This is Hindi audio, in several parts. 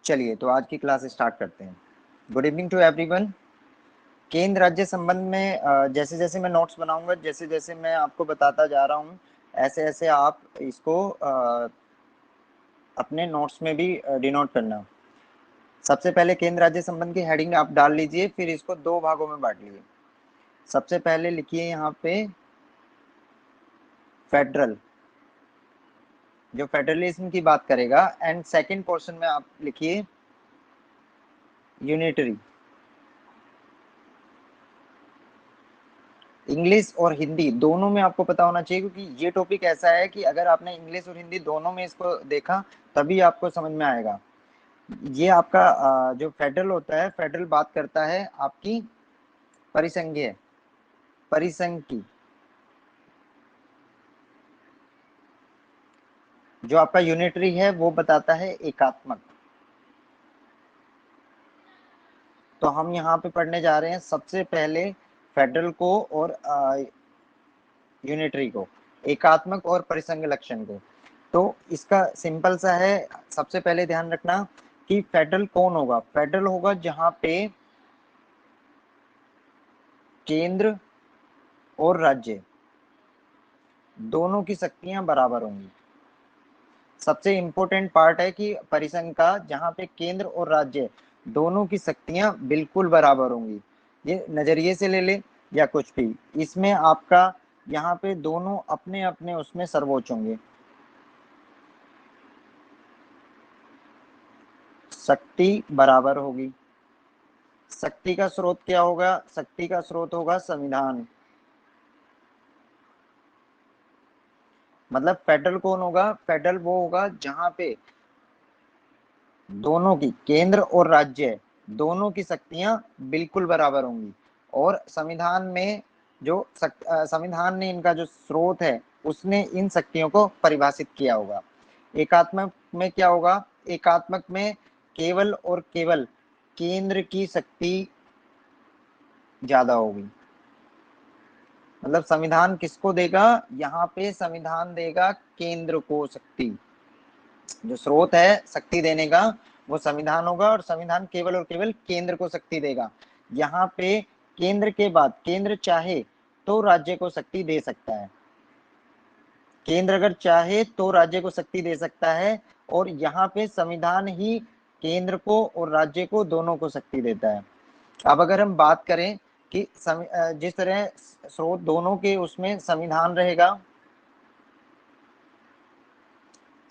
चलिए तो आज की क्लास स्टार्ट करते हैं। Good evening to everyone. केंद्र राज्य संबंध में जैसे जैसे मैं नोट्स बनाऊंगा, जैसे जैसे मैं आपको बताता जा रहा हूँ, ऐसे ऐसे आप इसको अपने नोट्स में भी डिनोट करना। सबसे पहले केंद्र राज्य संबंध की हेडिंग आप डाल लीजिए, फिर इसको दो भागों में बांट लीजिए। सबसे पहले लिखिए यहाँ पे फेडरल, जो फेडरलिज्म की बात करेगा, एंड सेकंड पोर्शन में आप लिखिए यूनिटरी। इंग्लिश और हिंदी दोनों में आपको पता होना चाहिए, क्योंकि ये टॉपिक ऐसा है कि अगर आपने इंग्लिश और हिंदी दोनों में इसको देखा तभी आपको समझ में आएगा। ये आपका जो फेडरल होता है, फेडरल बात करता है आपकी परिसंघीय परिसंघ की। जो आपका यूनिटरी है वो बताता है एकात्मक। तो हम यहाँ पे पढ़ने जा रहे हैं सबसे पहले फेडरल को और यूनिटरी को, एकात्मक और परिसंघ लक्षण को। तो इसका सिंपल सा है, सबसे पहले ध्यान रखना कि फेडरल कौन होगा। फेडरल होगा जहां पे केंद्र और राज्य दोनों की शक्तियां बराबर होंगी। सबसे इंपॉर्टेंट पार्ट है कि परिसंघ का, जहां पे केंद्र और राज्य दोनों की शक्तियां बिल्कुल बराबर होंगी। ये नजरिए से ले ले या कुछ भी, इसमें आपका यहाँ पे दोनों अपने अपने उसमें सर्वोच्च होंगे। शक्ति बराबर होगी। शक्ति का स्रोत क्या होगा? शक्ति का स्रोत होगा संविधान। मतलब फेडरल कौन होगा? फेडरल वो होगा जहां पे दोनों की, केंद्र और राज्य दोनों की शक्तियां बिल्कुल बराबर होंगी। और संविधान में जो संविधान ने इनका जो स्रोत है उसने इन शक्तियों को परिभाषित किया होगा। एकात्मक में क्या होगा? एकात्मक में केवल और केवल केंद्र की शक्ति ज्यादा होगी। मतलब संविधान किसको देगा? यहाँ पे संविधान देगा केंद्र को शक्ति। जो स्रोत है शक्ति देने का वो संविधान होगा, और संविधान केवल और केवल केंद्र को शक्ति देगा। यहाँ पे केंद्र के बाद केंद्र चाहे तो राज्य को शक्ति दे सकता है। केंद्र अगर चाहे तो राज्य को शक्ति दे सकता है, और यहाँ पे संविधान ही केंद्र को और राज्य को दोनों को शक्ति देता है। अब अगर हम बात करें कि जिस तरह स्रोत दोनों के उसमें संविधान रहेगा,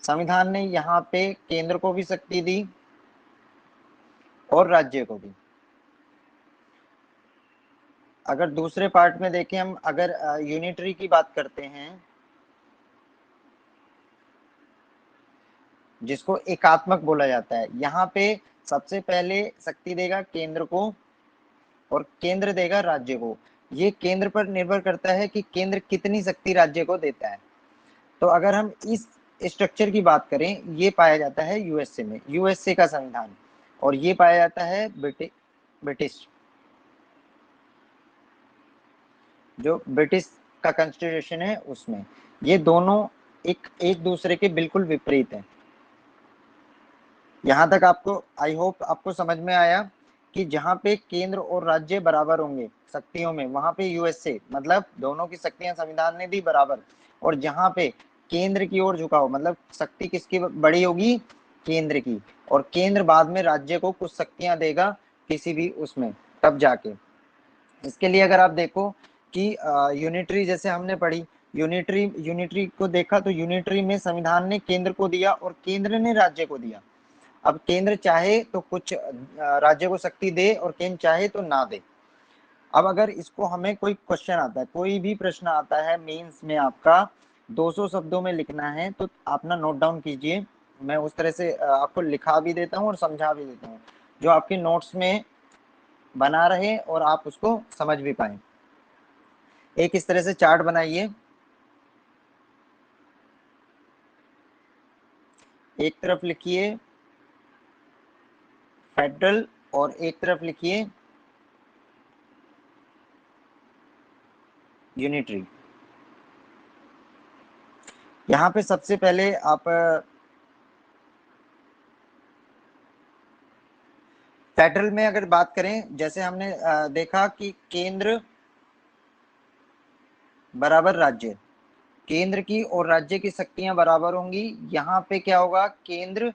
संविधान ने यहाँ पे केंद्र को भी शक्ति दी और राज्य को भी। अगर दूसरे पार्ट में देखें हम, अगर यूनिटरी की बात करते हैं, जिसको एकात्मक बोला जाता है, यहाँ पे सबसे पहले शक्ति देगा केंद्र को और केंद्र देगा राज्य को। ये केंद्र पर निर्भर करता है कि केंद्र कितनी शक्ति राज्य को देता है। तो अगर हम इस स्ट्रक्चर की बात करें, ये पाया जाता है यूएसए में, यूएसए का संविधान, और ये पाया जाता है ब्रिटिश, जो ब्रिटिश का कॉन्स्टिट्यूशन है उसमें। ये दोनों एक एक दूसरे के बिल्कुल विपरीत है। यहाँ तक आपको, आई होप आपको समझ में आया कि जहाँ पे केंद्र और राज्य बराबर होंगे शक्तियों में, वहां पे यूएसए, मतलब दोनों की शक्तियां संविधान ने दी बराबर। और जहाँ पे केंद्र की ओर झुकाव, मतलब शक्ति किसकी बड़ी होगी? केंद्र की। और केंद्र बाद में राज्य को कुछ शक्तियां देगा किसी भी उसमें, तब जाके। इसके लिए अगर आप देखो कि यूनिटरी जैसे हमने पढ़ी, यूनिटरी को देखा, तो यूनिटरी में संविधान ने केंद्र को दिया और केंद्र ने राज्य को दिया। अब केंद्र चाहे तो कुछ राज्य को शक्ति दे और केंद्र चाहे तो ना दे। अब अगर इसको हमें कोई क्वेश्चन आता है, कोई भी प्रश्न आता है मेंस में, आपका 200 शब्दों में लिखना है, तो अपना नोट डाउन कीजिए। मैं उस तरह से आपको लिखा भी देता हूँ और समझा भी देता हूँ, जो आपके नोट्स में बना रहे और आप उसको समझ भी पाए। एक इस तरह से चार्ट बनाइए। एक तरफ लिखिए फेडरल और एक तरफ लिखिए यूनिटरी। यहाँ पे सबसे पहले आप फेडरल में अगर बात करें, जैसे हमने देखा कि केंद्र बराबर राज्य, केंद्र की और राज्य की शक्तियां बराबर होंगी। यहाँ पे क्या होगा, केंद्र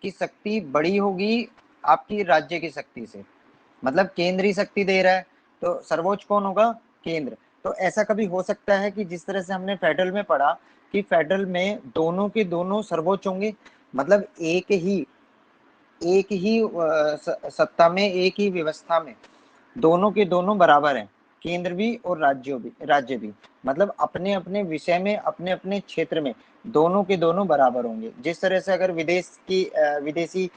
की शक्ति बड़ी होगी आपकी राज्य की शक्ति से, मतलब केंद्रीय शक्ति दे रहा है तो सर्वोच्च कौन होगा, केंद्र। तो ऐसा कभी हो सकता है कि जिस तरह से हमने फेडरल में पढ़ा कि फेडरल में दोनों के दोनों सर्वोच्च होंगे, मतलब एक ही सत्ता में, एक ही व्यवस्था में दोनों के दोनों बराबर हैं, केंद्र भी और राज्य भी, मतलब अपने अपने विषय में, अपने अपने क्षेत्र में दोनों के दोनों बराबर होंगे। जिस तरह से अगर विदेशी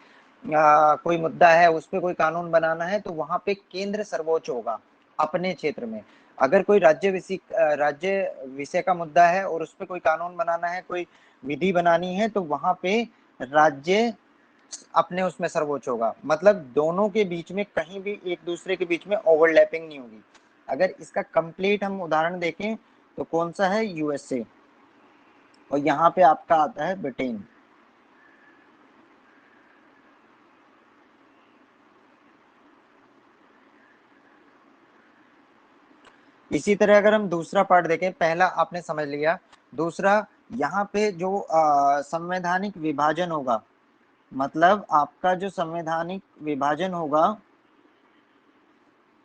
कोई मुद्दा है, उस पर कोई कानून बनाना है तो वहां पे केंद्र सर्वोच्च होगा अपने क्षेत्र में। अगर कोई राज्य विषय का मुद्दा है और उस पर कोई कानून बनाना है, कोई विधि बनानी है, तो वहां पे राज्य अपने उसमें सर्वोच्च होगा, मतलब दोनों के बीच में कहीं भी एक दूसरे के बीच में ओवरलैपिंग नहीं होगी। अगर इसका कंप्लीट हम उदाहरण देखें तो कौन सा है, यूएसए, और यहाँ पे आपका आता है ब्रिटेन। इसी तरह अगर हम दूसरा पार्ट देखें, पहला आपने समझ लिया, दूसरा यहाँ पे जो संवैधानिक विभाजन होगा, मतलब आपका जो संवैधानिक विभाजन होगा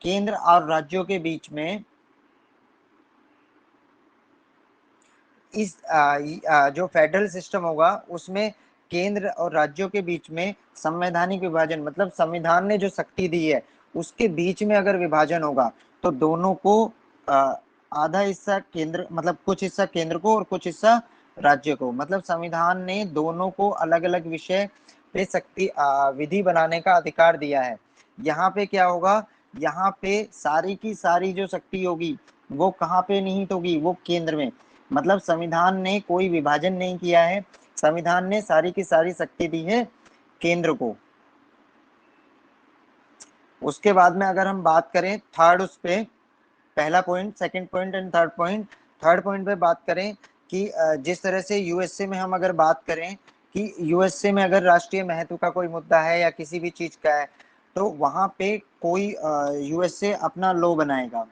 केंद्र और राज्यों के बीच में, इस जो फेडरल सिस्टम होगा उसमें केंद्र और राज्यों के बीच में संवैधानिक विभाजन, मतलब संविधान ने जो शक्ति दी है उसके बीच में अगर विभाजन होगा तो दोनों को आधा हिस्सा केंद्र, मतलब कुछ हिस्सा केंद्र को और कुछ हिस्सा राज्य को, मतलब संविधान ने दोनों को अलग अलग विषय पे शक्ति विधि बनाने का अधिकार दिया है। यहाँ पे क्या होगा, यहाँ पे सारी की सारी जो शक्ति होगी वो कहाँ पे निहित होगी, वो केंद्र में, मतलब संविधान ने कोई विभाजन नहीं किया है, संविधान ने सारी की सारी शक्ति दी है केंद्र को। उसके बाद में अगर हम बात करें थर्ड, उस पे पहला point, second point and third point, third point पे बात करें कि जिस तरह से यूएसए में हम अगर बात करें कि यूएसए में अगर राष्ट्रीय महत्व का कोई मुद्दा है या किसी भी चीज का है तो वहां पे कोई यूएसए अपना लॉ बनाएगा,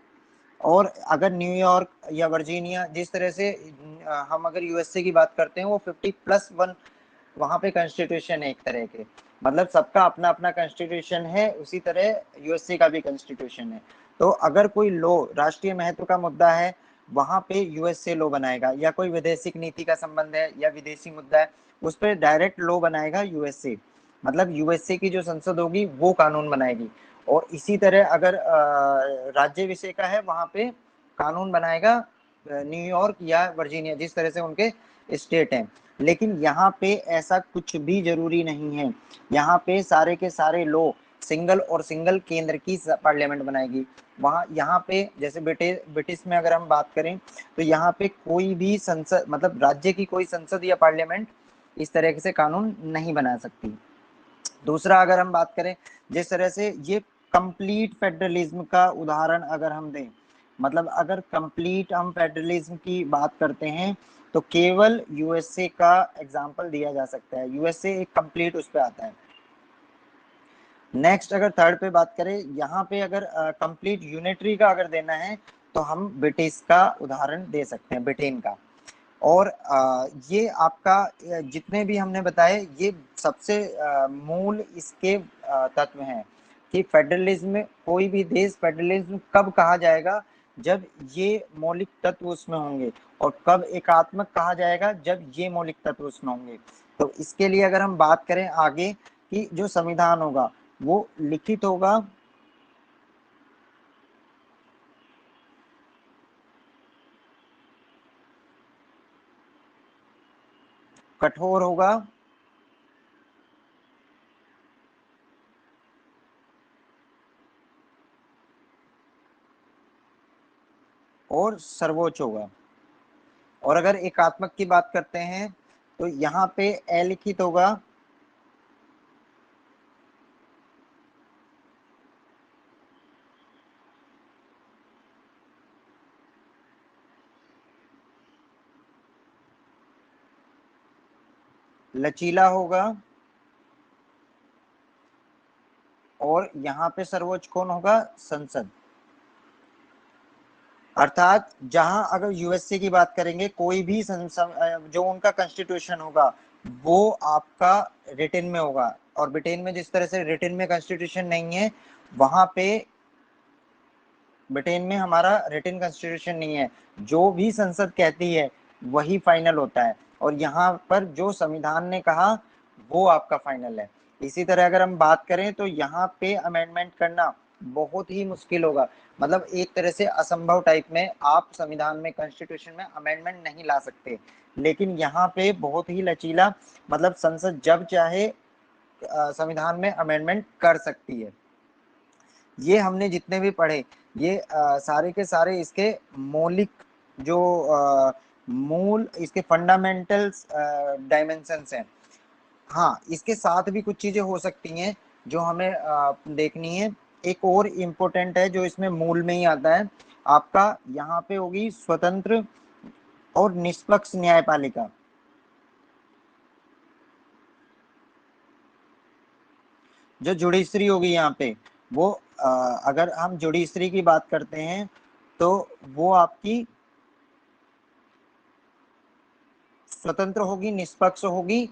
और अगर न्यूयॉर्क या वर्जीनिया, जिस तरह से हम अगर यूएसए की बात करते हैं वो 50+1 वहां पे कॉन्स्टिट्यूशन है एक तरह के, मतलब सबका अपना अपना कॉन्स्टिट्यूशन है, उसी तरह यूएसए का भी कॉन्स्टिट्यूशन है। तो अगर कोई लॉ राष्ट्रीय महत्व का मुद्दा है वहां पे यूएसए लॉ बनाएगा, या कोई विदेशिक नीति का संबंध है या विदेशी मुद्दा है उस पर डायरेक्ट लॉ बनाएगा यूएसए, मतलब यूएसए की जो संसद होगी वो कानून बनाएगी। और इसी तरह अगर राज्य विषय का है वहां पे कानून बनाएगा न्यूयॉर्क या वर्जीनिया, जिस तरह से उनके स्टेट हैं। लेकिन यहाँ पे ऐसा कुछ भी जरूरी नहीं है, यहाँ पे सारे के सारे लॉ सिंगल केंद्र की पार्लियामेंट बनाएगी। वहाँ यहाँ पे जैसे ब्रिटिश में अगर हम बात करें तो यहाँ पे कोई भी संसद, मतलब राज्य की कोई संसद या पार्लियामेंट इस तरह से कानून नहीं बना सकती। दूसरा अगर हम बात करें, जिस तरह से ये कंप्लीट फेडरलिज्म का उदाहरण अगर हम दें, मतलब अगर कंप्लीट हम फेडरलिज्म की बात करते हैं तो केवल यूएसए का एग्जांपल दिया जा सकता है, यूएसए एक कंप्लीट उस पे आता है। नेक्स्ट अगर थर्ड पे बात करें, यहाँ पे अगर कंप्लीट यूनिटरी का अगर देना है तो हम ब्रिटिश का उदाहरण दे सकते हैं, ब्रिटेन का। और ये आपका जितने भी हमने बताए ये सबसे मूल इसके तत्व हैं कि फेडरलिज्म, कोई भी देश फेडरलिज्म कब कहा जाएगा, जब ये मौलिक तत्व उसमें होंगे, और कब एकात्मक कहा जाएगा, जब ये मौलिक तत्व उसमें होंगे। तो इसके लिए अगर हम बात करें आगे कि जो संविधान होगा वो लिखित होगा, कठोर होगा, और सर्वोच्च होगा। और अगर एकात्मक की बात करते हैं तो यहाँ पे अलिखित होगा, लचीला होगा, और यहाँ पे सर्वोच्च कौन होगा? संसद। अर्थात जहां अगर यूएसए की बात करेंगे, कोई भी जो उनका कॉन्स्टिट्यूशन होगा वो आपका रिटन में होगा, और ब्रिटेन में जिस तरह से रिटन में कॉन्स्टिट्यूशन नहीं है, वहां पे ब्रिटेन में हमारा रिटन कॉन्स्टिट्यूशन नहीं है, जो भी संसद कहती है वही फाइनल होता है, और यहाँ पर जो संविधान ने कहा वो आपका फाइनल है। इसी तरह अगर हम बात करें तो यहाँ पे अमेंडमेंट करना बहुत ही मुश्किल होगा, मतलब एक तरह से असंभव टाइप में, आप संविधान में कॉन्स्टिट्यूशन में अमेंडमेंट नहीं ला सकते, लेकिन यहाँ पे बहुत ही लचीला, मतलब संसद जब चाहे संविधान में अमेंडमेंट कर सकती है। ये हमने जितने भी पढ़े, ये सारे के सारे इसके मौलिक जो मूल इसके फंडामेंटल्स डायमेंशंस हैं। हाँ, इसके साथ भी कुछ चीजें हो सकती हैं जो हमें देखनी है। एक और इम्पोर्टेंट है जो इसमें मूल में ही आता है आपका, यहाँ पे होगी स्वतंत्र और निष्पक्ष न्यायपालिका। जो जुडिशरी होगी यहाँ पे, वो अगर हम जुडिशरी की बात करते हैं तो वो आपकी स्वतंत्र होगी, निष्पक्ष होगी,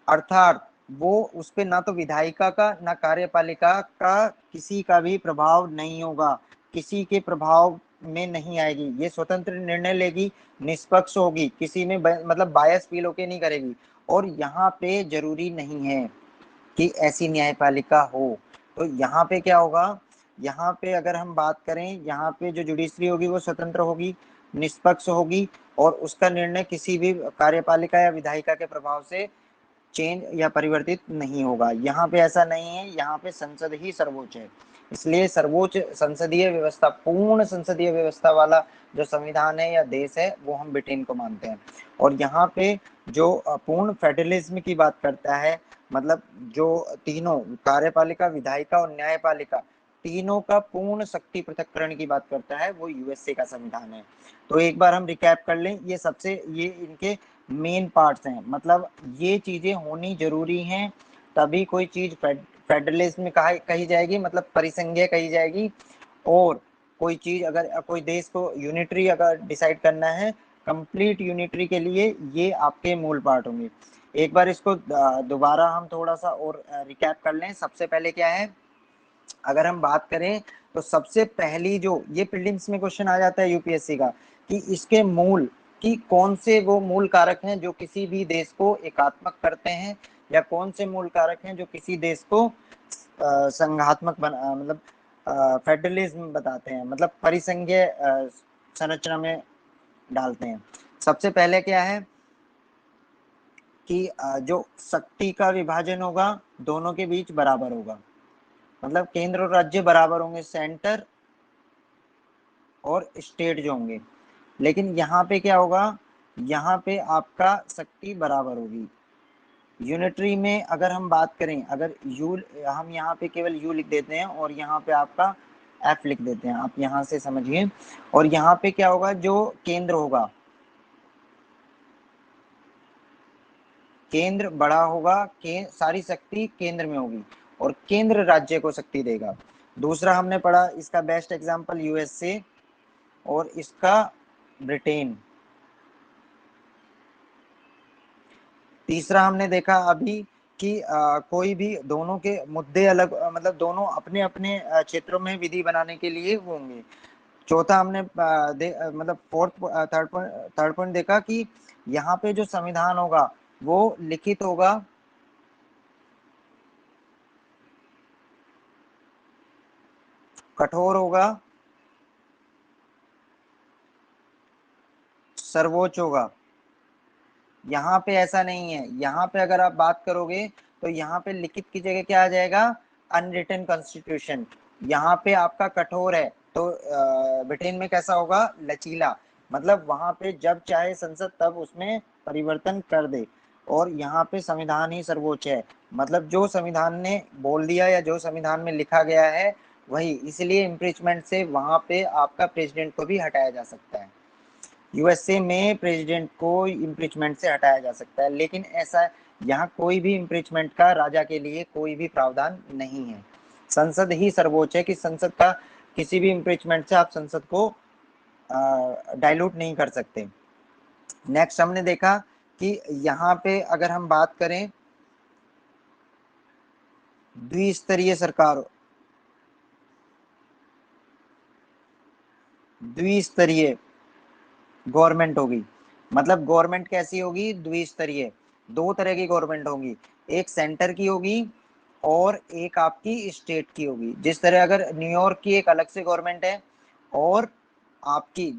अर्थात वो उस पे ना तो विधायिका का ना कार्यपालिका का किसी का भी प्रभाव नहीं होगा, किसी के प्रभाव में नहीं आएगी, ये स्वतंत्र निर्णय लेगी, निष्पक्ष होगी, किसी में मतलब बायस फील होके नहीं करेगी, और यहाँ पे जरूरी नहीं है कि ऐसी न्यायपालिका हो। तो यहाँ पे क्या होगा, यहाँ पे अगर हम बात करें, यहाँ पे जो जुडिशरी होगी वो स्वतंत्र होगी, निष्पक्ष होगी, और उसका निर्णय किसी भी कार्यपालिका या विधायिका के प्रभाव से चेंज या परिवर्तित नहीं होगा। यहाँ पे ऐसा नहीं है, यहाँ पे संसद ही सर्वोच्च है, इसलिए सर्वोच्च संसदीय व्यवस्था, पूर्ण संसदीय व्यवस्था वाला जो संविधान है या देश है वो हम ब्रिटेन को मानते हैं। और यहाँ पे जो पूर्ण फेडरलिज्म की बात करता है, मतलब जो तीनों कार्यपालिका, विधायिका और न्यायपालिका, तीनों का पूर्ण शक्ति पृथक्करण की बात करता है, वो यूएसए का संविधान है। तो एक बार हम रिकैप कर लें, ये सबसे ये इनके मेन पार्ट्स हैं, मतलब ये चीजें होनी जरूरी हैं, तभी कोई चीज फेडरलिज्म कही जाएगी, मतलब परिसंघीय कही जाएगी। और कोई चीज अगर कोई देश को यूनिटरी अगर डिसाइड करना है, कंप्लीट यूनिटरी के लिए ये आपके मूल पार्ट होंगे। एक बार इसको दोबारा हम थोड़ा सा और रिकैप कर लें। सबसे पहले क्या है, अगर हम बात करें तो सबसे पहली जो ये प्रीलिम्स में क्वेश्चन आ जाता है यूपीएससी का, कि इसके मूल कि कौन से वो मूल कारक हैं जो किसी भी देश को एकात्मक करते हैं, या कौन से मूल कारक हैं जो किसी देश को संघात्मक मतलब फेडरलिज्म बताते हैं, मतलब परिसंघीय संरचना में डालते हैं। सबसे पहले क्या है कि जो शक्ति का विभाजन होगा दोनों के बीच बराबर होगा, मतलब केंद्र और राज्य बराबर होंगे, सेंटर और स्टेट जो होंगे। लेकिन यहाँ पे क्या होगा, यहाँ पे आपका शक्ति बराबर होगी। यूनिटरी में अगर हम बात करें, अगर यू, हम यहाँ पे केवल यू लिख देते हैं और यहाँ पे आपका एफ लिख देते हैं, आप यहाँ से समझिए। और यहाँ पे क्या होगा, जो केंद्र होगा, केंद्र बड़ा होगा, सारी शक्ति केंद्र में होगी, और केंद्र राज्य को शक्ति देगा। दूसरा हमने पढ़ा, इसका बेस्ट एग्जांपल यूएसए और इसका ब्रिटेन। तीसरा हमने देखा अभी कि कोई भी दोनों के मुद्दे अलग, मतलब दोनों अपने अपने क्षेत्रों में विधि बनाने के लिए होंगे। चौथा हमने मतलब थर्ड पॉइंट देखा कि यहाँ पे जो संविधान होगा वो लिखित होगा, कठोर होगा, सर्वोच्च होगा। यहाँ पे ऐसा नहीं है, यहाँ पे अगर आप बात करोगे तो यहाँ पे लिखित की जगह क्या आ जाएगा, अनरिटन कॉन्स्टिट्यूशन। यहाँ पे आपका कठोर है, तो ब्रिटेन में कैसा होगा, लचीला, मतलब वहां पे जब चाहे संसद तब उसमें परिवर्तन कर दे। और यहाँ पे संविधान ही सर्वोच्च है, मतलब जो संविधान ने बोल दिया या जो संविधान में लिखा गया है वही, इसलिए इम्पीचमेंट से वहां पे आपका प्रेसिडेंट को भी हटाया जा सकता है। यूएसए में प्रेसिडेंट को इम्पीचमेंट से हटाया जा सकता है, लेकिन ऐसा यहाँ कोई भी इम्पीचमेंट का राजा के लिए कोई भी प्रावधान नहीं है। संसद ही सर्वोच्च है कि संसद का किसी भी इम्पीचमेंट से आप संसद को डाइल्यूट नहीं कर सकते। नेक्स्ट हमने देखा कि यहाँ पे अगर हम बात करें द्विस्तरीय सरकार, द्विस्तरीय गवर्नमेंट होगी, मतलब गवर्नमेंट कैसी होगी, द्विस्तरीय, दो तरह की गवर्नमेंट होगी, एक सेंटर की होगी और एक आपकी स्टेट की होगी। जिस तरह अगर न्यूयॉर्क की एक अलग से गवर्नमेंट है और आपकी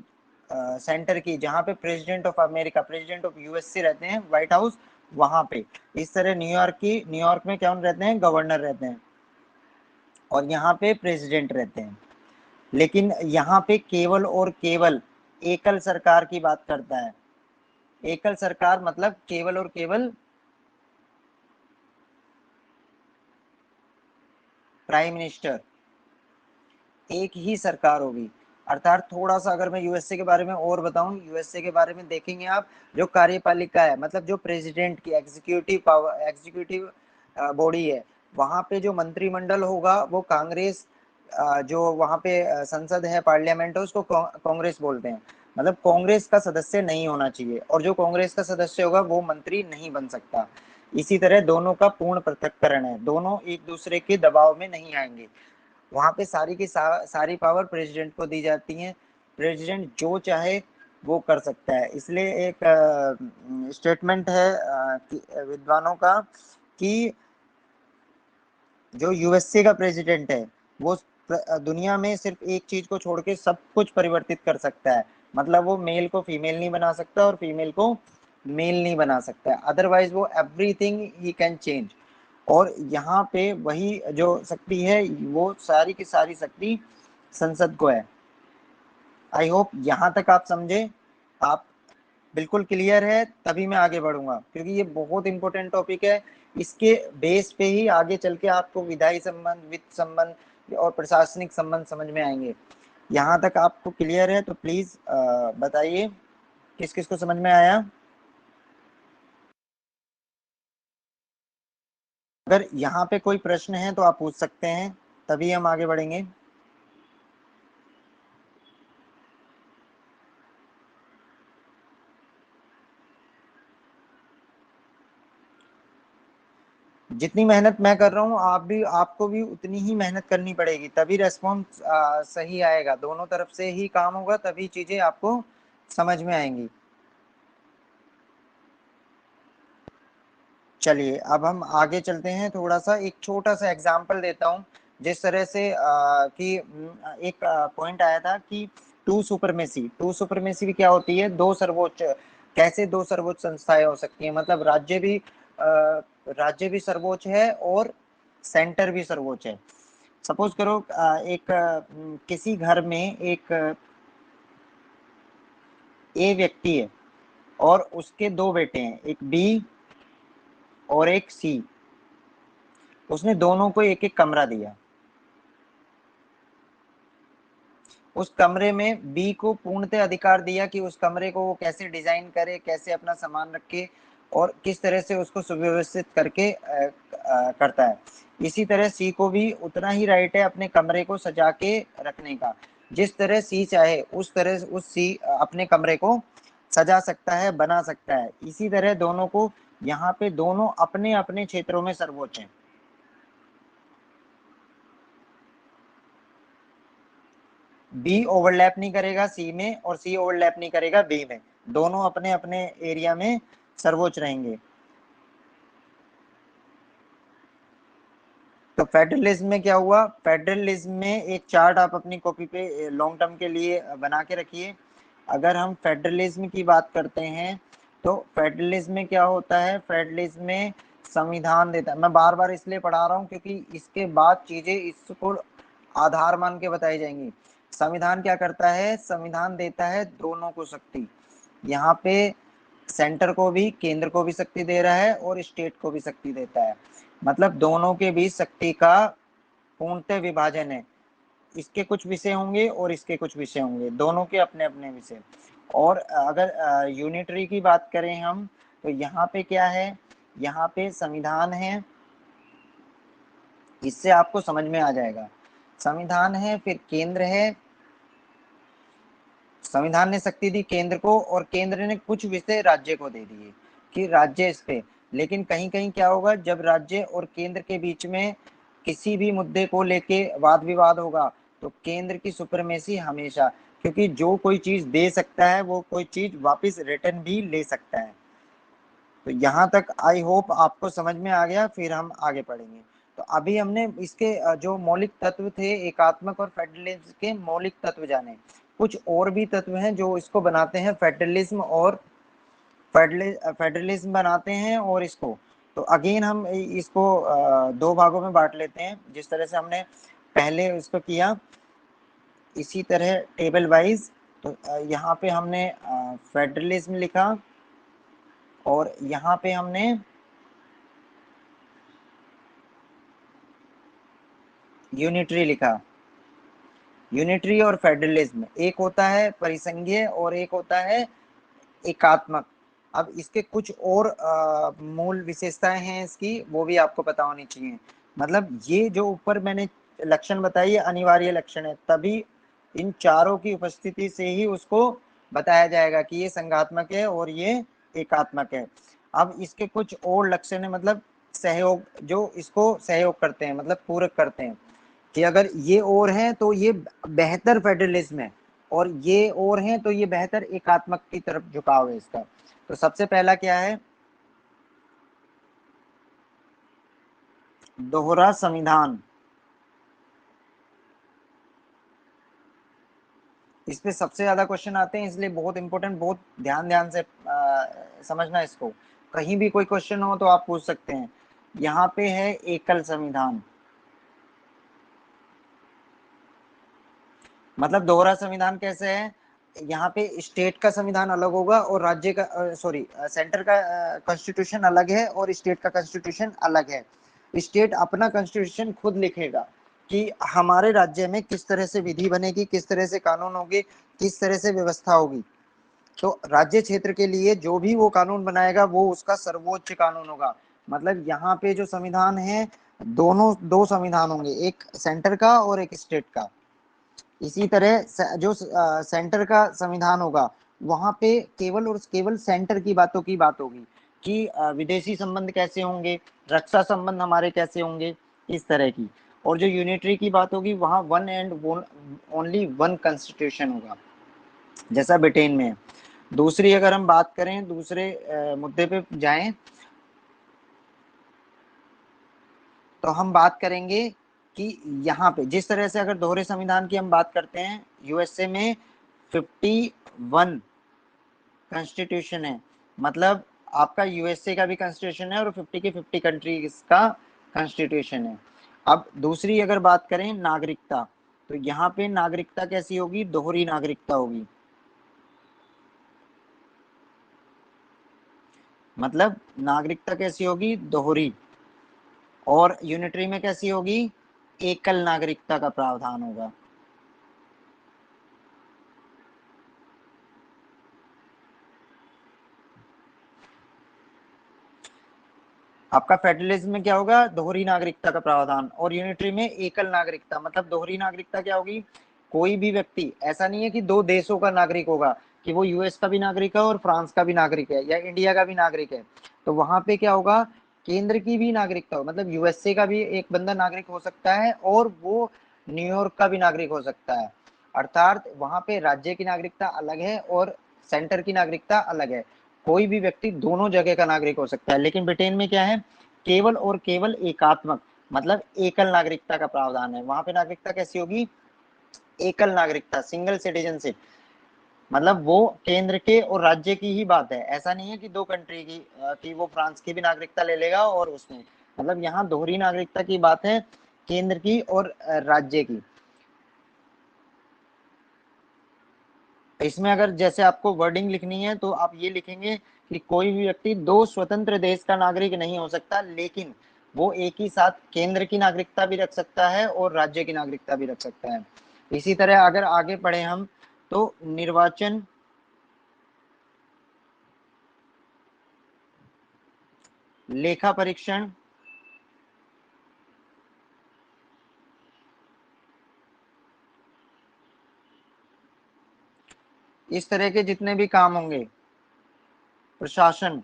सेंटर की, जहां पे president of America, president of USA रहते हैं, व्हाइट हाउस, वहां पे इस तरह न्यूयॉर्क में कौन रहते हैं, गवर्नर रहते हैं और यहाँ पे प्रेसिडेंट रहते हैं। लेकिन यहाँ पे केवल और केवल एकल सरकार की बात करता है। एकल सरकार मतलब केवल और केवल प्राइम मिनिस्टर, एक ही सरकार होगी। अर्थात थोड़ा सा अगर मैं यूएसए के बारे में और बताऊं, यूएसए के बारे में देखेंगे आप, जो कार्यपालिका है मतलब जो प्रेसिडेंट की एग्जीक्यूटिव पावर, एग्जीक्यूटिव बॉडी है, वहां पे जो मंत्रिमंडल होगा वो कांग्रेस, जो वहां पे संसद है, पार्लियामेंट है, उसको कांग्रेस बोलते हैं। मतलब कांग्रेस का सदस्य नहीं होना चाहिए और जो कांग्रेस का सदस्य होगा वो मंत्री नहीं बन सकता। इसी तरह दोनों का पूर्ण पृथक्करण है, दोनों एक दूसरे के दबाव में नहीं आएंगे। वहां पे सारी की सारी पावर प्रेसिडेंट को दी जाती है, प्रेसिडेंट जो चाहे वो कर सकता है। इसलिए एक स्टेटमेंट है विद्वानों का कि जो यूएसए का प्रेसिडेंट है वो दुनिया में सिर्फ एक चीज को छोड़ के सब कुछ परिवर्तित कर सकता है, मतलब वो मेल को फीमेल नहीं बना सकता और फीमेल को मेल नहीं बना सकता है, अदरवाइज वो एवरीथिंग ही कैन चेंज। और यहाँ पे वही जो शक्ति है वो सारी की सारी शक्ति संसद को है। आई होप यहाँ तक आप समझे, आप बिल्कुल क्लियर है, तभी मैं आगे बढ़ूंगा क्योंकि ये बहुत इंपॉर्टेंट टॉपिक है। इसके बेस पे ही आगे चल के आपको विधायी संबंध, वित्त संबंध और प्रशासनिक संबंध समझ में आएंगे। यहाँ तक आपको क्लियर है तो प्लीज बताइए किस किस को समझ में आया। अगर यहाँ पे कोई प्रश्न है तो आप पूछ सकते हैं, तभी हम आगे बढ़ेंगे। जितनी मेहनत मैं कर रहा हूँ आपको भी उतनी ही मेहनत करनी पड़ेगी, तभी रेस्पॉन्स सही आएगा, दोनों तरफ से ही काम होगा, तभी चीजें आपको समझ में आएंगी। चलिए अब हम आगे चलते हैं, थोड़ा सा एक छोटा सा एग्जांपल देता हूँ। जिस तरह से कि एक पॉइंट आया था कि टू सुपरमेसी भी क्या होती है, दो सर्वोच्च, कैसे दो सर्वोच्च संस्थाएं हो सकती हैं, मतलब राज्य भी सर्वोच्च है और सेंटर भी सर्वोच्च है। सपोज करो एक किसी घर में एक ए व्यक्ति है और उसके दो बेटे हैं, एक बी और एक सी। उसने दोनों को एक एक कमरा दिया। उस कमरे में बी को पूर्णतः अधिकार दिया कि उस कमरे को वो कैसे डिजाइन करे, कैसे अपना सामान रखे और किस तरह से उसको सुव्यवस्थित करके करता है। इसी तरह सी को भी उतना ही राइट है अपने कमरे को सजा के रखने का। जिस तरह सी चाहे उस तरह उस सी अपने कमरे को सजा सकता है, बना सकता है। इसी तरह दोनों को, यहाँ पे दोनों अपने अपने क्षेत्रों में सर्वोच्च हैं। बी ओवरलैप नहीं करेगा सी में और सी ओवरलैप नहीं करेगा बी में, दोनों अपने अपने एरिया में सर्वोच्च रहेंगे। तो फेडरलिज्म में क्या हुआ, फेडरलिज्म में एक चार्ट आप अपनी कॉपी पे लॉन्ग टर्म के लिए बना के रखिए। अगर हम फेडरलिज्म की बात करते हैं तो फेडरलिज्म में क्या होता है, फेडरलिज्म में संविधान देता है। मैं बार बार इसलिए पढ़ा रहा हूँ क्योंकि इसके बाद चीजें इसको आधार मान के बताई जाएंगी। संविधान क्या करता है, संविधान देता है दोनों को शक्ति। यहाँ पे सेंटर को भी, केंद्र को भी शक्ति दे रहा है और स्टेट को भी शक्ति देता है, मतलब दोनों के बीच शक्ति का पूर्णतः विभाजन है। इसके कुछ विषय होंगे और इसके कुछ विषय होंगे, दोनों के अपने अपने विषय। और अगर यूनिटरी की बात करें हम तो यहाँ पे क्या है, यहाँ पे संविधान है इससे आपको समझ में आ जाएगा। संविधान है, फिर केंद्र है। संविधान ने शक्ति दी केंद्र को और केंद्र ने कुछ विषय राज्य को दे दिए कि राज्य इस पे। लेकिन कहीं कहीं क्या होगा, जब राज्य और केंद्र के बीच में किसी भी मुद्दे को लेके वाद विवाद होगा तो केंद्र की सुप्रीमेसी हमेशा, क्योंकि जो कोई चीज दे सकता है वो कोई चीज वापस रिटर्न भी ले सकता है। तो यहाँ तक आई होप आपको समझ में आ गया। फिर हम आगे पढ़ेंगे। तो अभी हमने इसके जो मौलिक तत्व थे एकात्मक और फेडरलिज्म के मौलिक तत्व जाने। कुछ और भी तत्व हैं जो इसको बनाते हैं फेडरलिज्म, और फेडरलिज्म बनाते हैं। और इसको तो अगेन हम इसको दो भागों में बांट लेते हैं, जिस तरह से हमने पहले इसको किया इसी तरह टेबल वाइज। तो यहाँ पे हमने फेडरलिज्म लिखा और यहाँ पे हमने यूनिटरी लिखा। यूनिटरी और फेडरलिज्म, एक होता है परिसंघीय और एक होता है एकात्मक। अब इसके कुछ और मूल विशेषताएं हैं इसकी, वो भी आपको पता होनी चाहिए। मतलब ये जो ऊपर मैंने लक्षण बताई, अनिवार्य लक्षण है, तभी इन चारों की उपस्थिति से ही उसको बताया जाएगा कि ये संघात्मक है और ये एकात्मक है। अब इसके कुछ और लक्षण है, मतलब सहयोग, जो इसको सहयोग करते हैं, मतलब पूरक करते हैं कि अगर ये और है तो ये बेहतर फेडरलिज्म है, और ये और है तो ये बेहतर एकात्मक की तरफ झुकाव है इसका। तो सबसे पहला क्या है, दोहरा संविधान। इस पे सबसे ज्यादा क्वेश्चन आते हैं, इसलिए बहुत इंपॉर्टेंट, बहुत ध्यान ध्यान से समझना इसको। कहीं भी कोई क्वेश्चन हो तो आप पूछ सकते हैं। यहाँ पे है एकल संविधान, मतलब दोहरा संविधान कैसे है, यहाँ पे स्टेट का संविधान अलग होगा और राज्य का सॉरी सेंटर का कॉन्स्टिट्यूशन अलग है और स्टेट का कॉन्स्टिट्यूशन अलग है। स्टेट अपना कॉन्स्टिट्यूशन खुद लिखेगा कि हमारे राज्य में किस तरह से विधि बनेगी, किस तरह से कानून होंगे, किस तरह से व्यवस्था होगी। तो राज्य क्षेत्र के लिए जो भी वो कानून बनाएगा वो उसका सर्वोच्च कानून होगा। मतलब यहाँ पे जो संविधान है, दोनों दो संविधान होंगे, एक सेंटर का और एक स्टेट का। इसी तरह जो सेंटर का संविधान होगा वहां पे केवल और केवल सेंटर की बातों की बात होगी कि विदेशी संबंध कैसे होंगे, रक्षा संबंध हमारे कैसे होंगे, इस तरह की। और जो यूनिटरी की बात होगी वहां one and only one constitution होगा, जैसा ब्रिटेन में है। दूसरी अगर हम बात करें, दूसरे मुद्दे पे जाएं, तो हम बात करेंगे कि यहाँ पे जिस तरह से अगर दोहरे संविधान की हम बात करते हैं, यूएसए में 51 कॉन्स्टिट्यूशन है। मतलब आपका यूएसए का भी कॉन्स्टिट्यूशन है और 50 के 50 कंट्रीज का कॉन्स्टिट्यूशन है। अब दूसरी अगर बात करें नागरिकता, तो यहाँ पे नागरिकता कैसी होगी, दोहरी नागरिकता होगी। मतलब नागरिकता कैसी होगी, दोहरी। और यूनिटरी में कैसी होगी, एकल नागरिकता का प्रावधान होगा। आपका फेडरलिज्म में क्या होगा, दोहरी नागरिकता का प्रावधान, और यूनिटरी में एकल नागरिकता। मतलब दोहरी नागरिकता क्या होगी, कोई भी व्यक्ति, ऐसा नहीं है कि दो देशों का नागरिक होगा कि वो यूएस का भी नागरिक है और फ्रांस का भी नागरिक है या इंडिया का भी नागरिक है। तो वहां पे क्या होगा, केंद्र की भी नागरिकता हो, मतलब यूएसए का भी एक बंदा नागरिक हो सकता है और वो न्यूयॉर्क का भी नागरिक हो सकता है। अर्थात वहां पे राज्य की नागरिकता अलग है और सेंटर की नागरिकता अलग है। कोई भी व्यक्ति दोनों जगह का नागरिक हो सकता है। लेकिन ब्रिटेन में क्या है, केवल और केवल एकात्मक, मतलब एकल नागरिकता का प्रावधान है। वहां पे नागरिकता कैसी होगी, एकल नागरिकता, सिंगल सिटीजनशिप। मतलब वो केंद्र के और राज्य की ही बात है, ऐसा नहीं है कि दो कंट्री की कि वो फ्रांस की भी नागरिकता ले लेगा और उसमें, मतलब यहाँ दोहरी नागरिकता की बात है, केंद्र की और राज्य की। इसमें अगर जैसे आपको वर्डिंग लिखनी है तो आप ये लिखेंगे कि कोई भी व्यक्ति दो स्वतंत्र देश का नागरिक नहीं हो सकता, लेकिन वो एक ही साथ केंद्र की नागरिकता भी रख सकता है और राज्य की नागरिकता भी रख सकता है। इसी तरह अगर आगे पढ़े हम, तो निर्वाचन, लेखा परीक्षण, इस तरह के जितने भी काम होंगे, प्रशासन,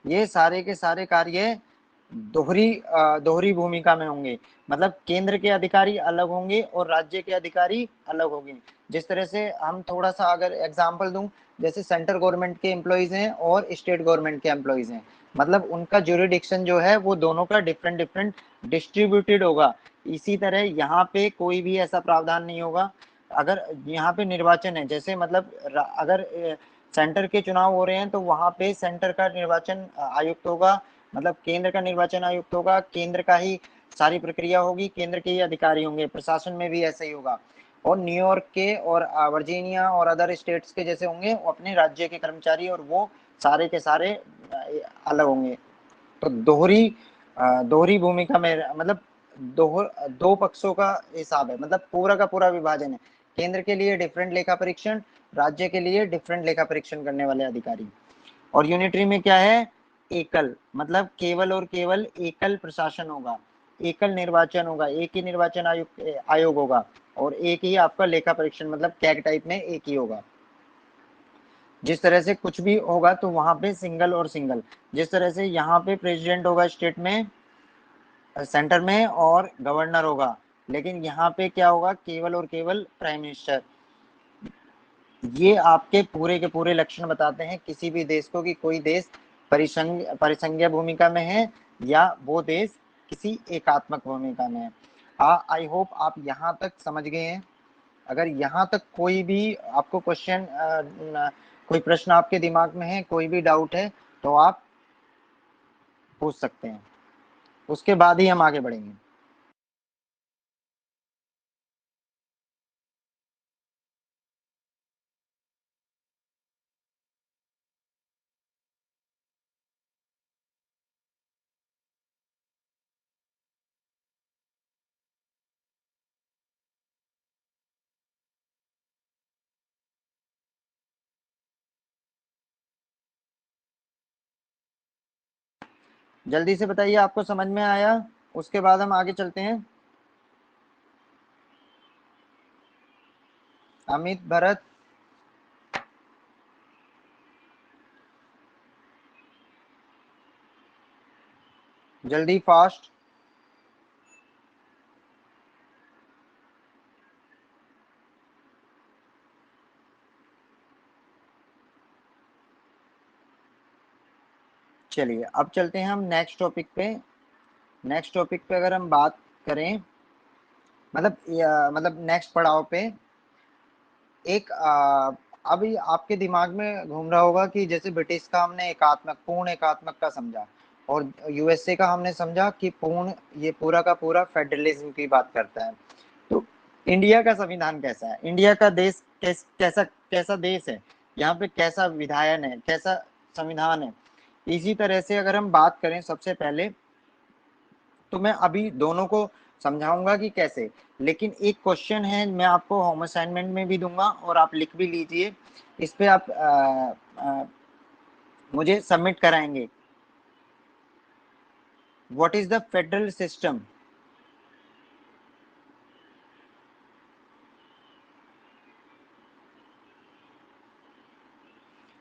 ये सारे के सारे कार्य दोहरी भूमिका में होंगे। मतलब केंद्र के अधिकारी अलग होंगे और राज्य के अधिकारी अलग होंगे। जिस तरह से हम थोड़ा सा अगर एग्जांपल दूं, जैसे सेंट्रल गवर्नमेंट के एम्प्लॉइज हैं और स्टेट गवर्नमेंट के एम्प्लॉइज हैं, मतलब उनका ज्यूरिडिक्शन जो है वो दोनों का डिफरेंट डिफरेंट डिस्ट्रीब्यूटेड होगा। इसी तरह यहाँ पे कोई भी ऐसा प्रावधान नहीं होगा। अगर यहाँ पे निर्वाचन है, जैसे मतलब अगर सेंटर के चुनाव हो रहे हैं तो वहां पे सेंटर का निर्वाचन आयुक्त होगा, मतलब केंद्र का निर्वाचन आयुक्त होगा, केंद्र का ही सारी प्रक्रिया होगी, केंद्र के ही अधिकारी होंगे। प्रशासन में भी ऐसा ही होगा। और न्यूयॉर्क के और वर्जीनिया और अदर स्टेट्स के जैसे होंगे वो अपने राज्य के कर्मचारी, और वो सारे के सारे अलग होंगे। तो दोहरी भूमिका में, मतलब दो पक्षों का हिसाब है, मतलब पूरा का पूरा विभाजन है। केंद्र के लिए डिफरेंट लेखा परीक्षण, राज्य के लिए डिफरेंट लेखा परीक्षण करने वाले अधिकारी। और यूनिटरी में क्या है, एकल, मतलब केवल और केवल एकल प्रशासन होगा, एकल निर्वाचन होगा, एक ही निर्वाचन आयोग होगा, और एक ही आपका लेखा परीक्षण, मतलब कैग टाइप में एक ही होगा। जिस तरह से कुछ भी होगा तो वहां पे सिंगल और सिंगल, जिस तरह से यहाँ पे प्रेसिडेंट होगा स्टेट में, सेंटर में, और गवर्नर होगा, लेकिन यहाँ पे क्या होगा, केवल और केवल प्राइम मिनिस्टर। ये आपके पूरे के पूरे लक्षण बताते हैं किसी भी देश को कि कोई देश परिसंघीय भूमिका में है या वो देश किसी एकात्मक भूमिका में है। आई होप आप यहाँ तक समझ गए हैं। अगर यहाँ तक कोई भी आपको क्वेश्चन, कोई प्रश्न आपके दिमाग में है, कोई भी डाउट है, तो आप पूछ सकते हैं, उसके बाद ही हम आगे बढ़ेंगे। जल्दी से बताइए, आपको समझ में आया? उसके बाद हम आगे चलते हैं। अमित, भरत, जल्दी, फास्ट। चलिए अब चलते हैं हम नेक्स्ट टॉपिक पे। नेक्स्ट टॉपिक पे अगर हम बात करें, मतलब नेक्स्ट पड़ाव पे एक अभी आपके दिमाग में घूम रहा होगा कि जैसे ब्रिटिश का हमने एकात्मक, पूर्ण एकात्मक का समझा, और यूएसए का हमने समझा कि पूर्ण, ये पूरा का पूरा फेडरलिज्म की बात करता है। तो इंडिया का संविधान कैसा है, इंडिया का देश कैसा कैसा देश है, यहाँ पे कैसा विधायन है, कैसा संविधान है। इसी तरह से अगर हम बात करें, सबसे पहले तो मैं अभी दोनों को समझाऊंगा कि कैसे, लेकिन एक क्वेश्चन है, मैं आपको होम असाइनमेंट में भी दूंगा और आप लिख भी लीजिए, इस पे आप मुझे सबमिट कराएंगे। What is the federal system?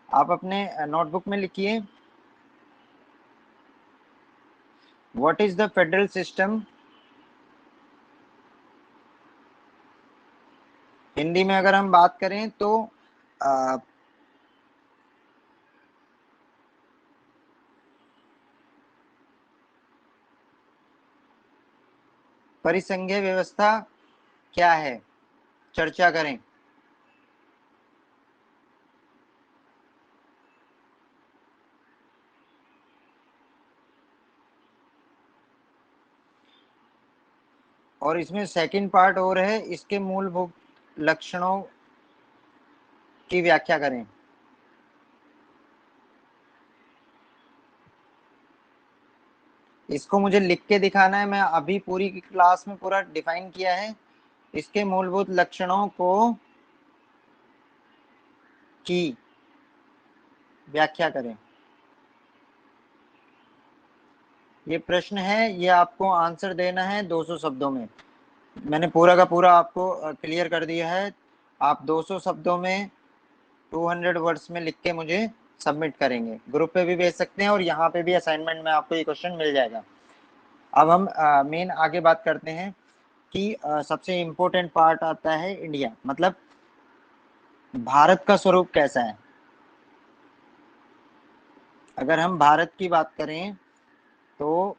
आप अपने नोटबुक में लिखिए, what is the federal system. Hindi में अगर हम बात करें तो परिसंघीय व्यवस्था क्या है, चर्चा करें। और इसमें सेकंड पार्ट और है, इसके मूलभूत लक्षणों की व्याख्या करें। इसको मुझे लिख के दिखाना है, मैं अभी पूरी क्लास में पूरा डिफाइन किया है। इसके मूलभूत लक्षणों को की व्याख्या करें। ये प्रश्न है, ये आपको आंसर देना है 200 शब्दों में। मैंने पूरा का पूरा आपको क्लियर कर दिया है। आप 200 शब्दों में 200 वर्ड्स में लिख के मुझे सबमिट करेंगे। ग्रुप पे भी भेज सकते हैं और यहाँ पे भी असाइनमेंट में आपको ये क्वेश्चन मिल जाएगा। अब हम मेन आगे बात करते हैं कि सबसे इम्पोर्टेंट पार्ट आता है इंडिया, मतलब भारत का स्वरूप कैसा है। अगर हम भारत की बात करें तो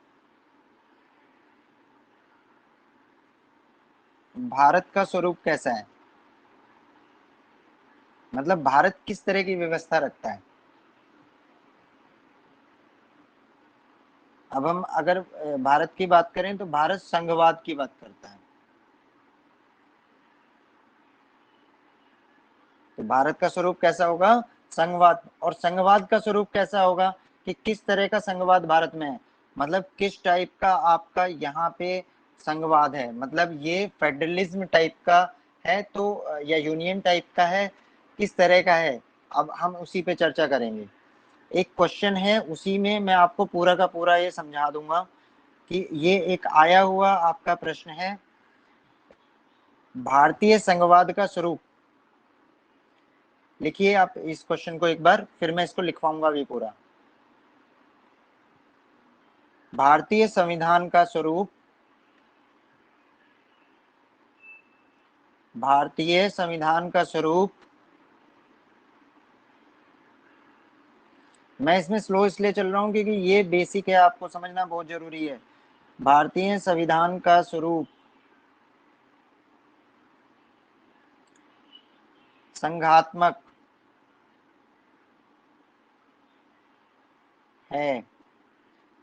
भारत का स्वरूप कैसा है, मतलब भारत किस तरह की व्यवस्था रखता है। अब हम अगर भारत की बात करें तो भारत संघवाद की बात करता है। तो भारत का स्वरूप कैसा होगा, संघवाद। और संघवाद का स्वरूप कैसा होगा कि किस तरह का संघवाद भारत में है, मतलब किस टाइप का आपका यहाँ पे संघवाद है, मतलब ये फेडरलिज्म टाइप का है तो या यूनियन टाइप का है, किस तरह का है। अब हम उसी पे चर्चा करेंगे। एक क्वेश्चन है, उसी में मैं आपको पूरा का पूरा ये समझा दूंगा कि ये एक आया हुआ आपका प्रश्न है, भारतीय संघवाद का स्वरूप। लिखिए आप इस क्वेश्चन को एक बार, फिर मैं इसको लिखवाऊंगा भी पूरा। भारतीय संविधान का स्वरूप, भारतीय संविधान का स्वरूप। मैं इसमें स्लो इसलिए चल रहा हूं क्योंकि ये बेसिक है, आपको समझना बहुत जरूरी है। भारतीय संविधान का स्वरूप संघात्मक है,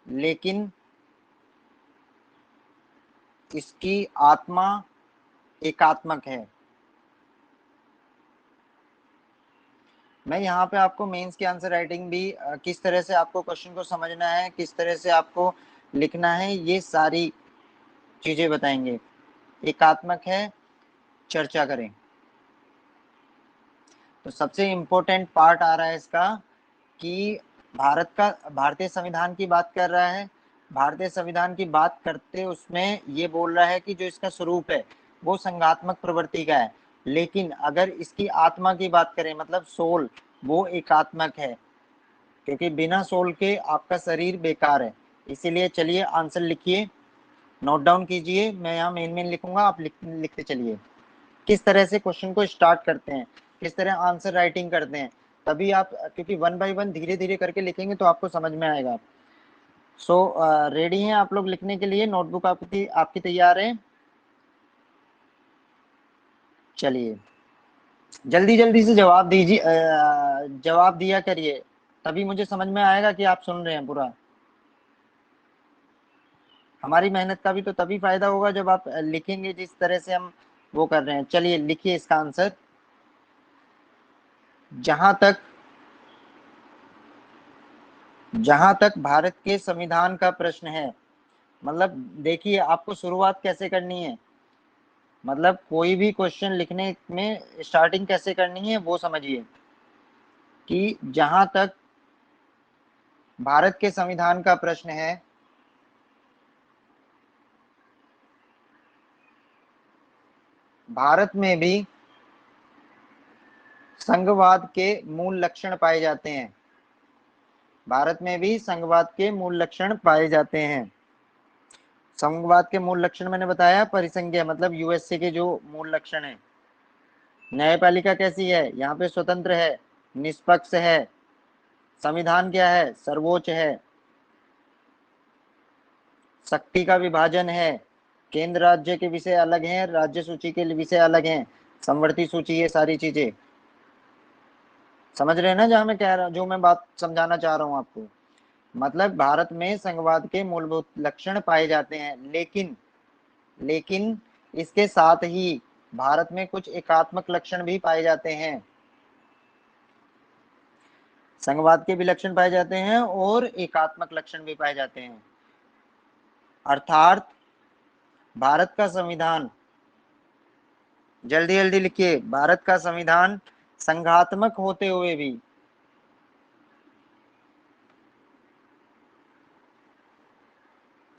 लेकिन इसकी आत्मा एकात्मक है। मैं यहाँ पे आपको मेंस की आंसर राइटिंग भी किस तरह से आपको क्वेश्चन को समझना है, किस तरह से आपको लिखना है, ये सारी चीजें बताएंगे। एकात्मक है, चर्चा करें। तो सबसे इम्पोर्टेंट पार्ट आ रहा है इसका कि भारत का, भारतीय संविधान की बात कर रहा है। भारतीय संविधान की बात करते उसमें ये बोल रहा है कि जो इसका स्वरूप है वो संघात्मक प्रवृत्ति का है, लेकिन अगर इसकी आत्मा की बात करें मतलब सोल, वो एकात्मक है, क्योंकि बिना सोल के आपका शरीर बेकार है। इसीलिए चलिए आंसर लिखिए, नोट डाउन कीजिए, मैं यहाँ मेन लिखूंगा, आप लिखते चलिए। किस तरह से क्वेश्चन को स्टार्ट करते हैं, किस तरह आंसर राइटिंग करते हैं, तभी आप, क्योंकि वन बाय वन धीरे धीरे करके लिखेंगे तो आपको समझ में आएगा। सो रेडी हैं आप लोग लिखने के लिए, नोटबुक आपकी आपकी तैयार है। चलिए जल्दी जल्दी से जवाब दीजिए, जवाब दिया करिए, तभी मुझे समझ में आएगा कि आप सुन रहे हैं पूरा। हमारी मेहनत का भी तो तभी फायदा होगा जब आप लिखेंगे जिस तरह से हम वो कर रहे हैं। चलिए लिखिए इसका आंसर। जहां तक जहां तक भारत के संविधान का प्रश्न है, मतलब देखिए आपको शुरुआत कैसे करनी है, मतलब कोई भी क्वेश्चन लिखने में स्टार्टिंग कैसे करनी है वो समझिए कि जहां तक भारत के संविधान का प्रश्न है, भारत में भी संघवाद के मूल लक्षण पाए जाते हैं। भारत में भी संघवाद के मूल लक्षण पाए जाते हैं। संघवाद के मूल लक्षण मैंने बताया, परिसंघीय मतलब यूएसए के जो मूल लक्षण है। न्यायपालिका कैसी है, यहाँ पे स्वतंत्र है, निष्पक्ष है। संविधान क्या है, सर्वोच्च है। शक्ति का विभाजन है, केंद्र राज्य के विषय अलग हैं, राज्य सूची के विषय अलग हैं, समवर्ती सूची, ये सारी चीजें समझ रहे हैं ना, जहां मैं कह रहा हूं, जो मैं बात समझाना चाह रहा हूं आपको। मतलब भारत में संघवाद के मूलभूत लक्षण पाए जाते हैं, लेकिन लेकिन इसके साथ ही भारत में कुछ एकात्मक लक्षण भी पाए जाते हैं। संघवाद के भी लक्षण पाए जाते हैं और एकात्मक लक्षण भी पाए जाते हैं। अर्थात भारत का संविधान, जल्दी जल्दी लिखिए, भारत का संविधान संघात्मक होते हुए भी,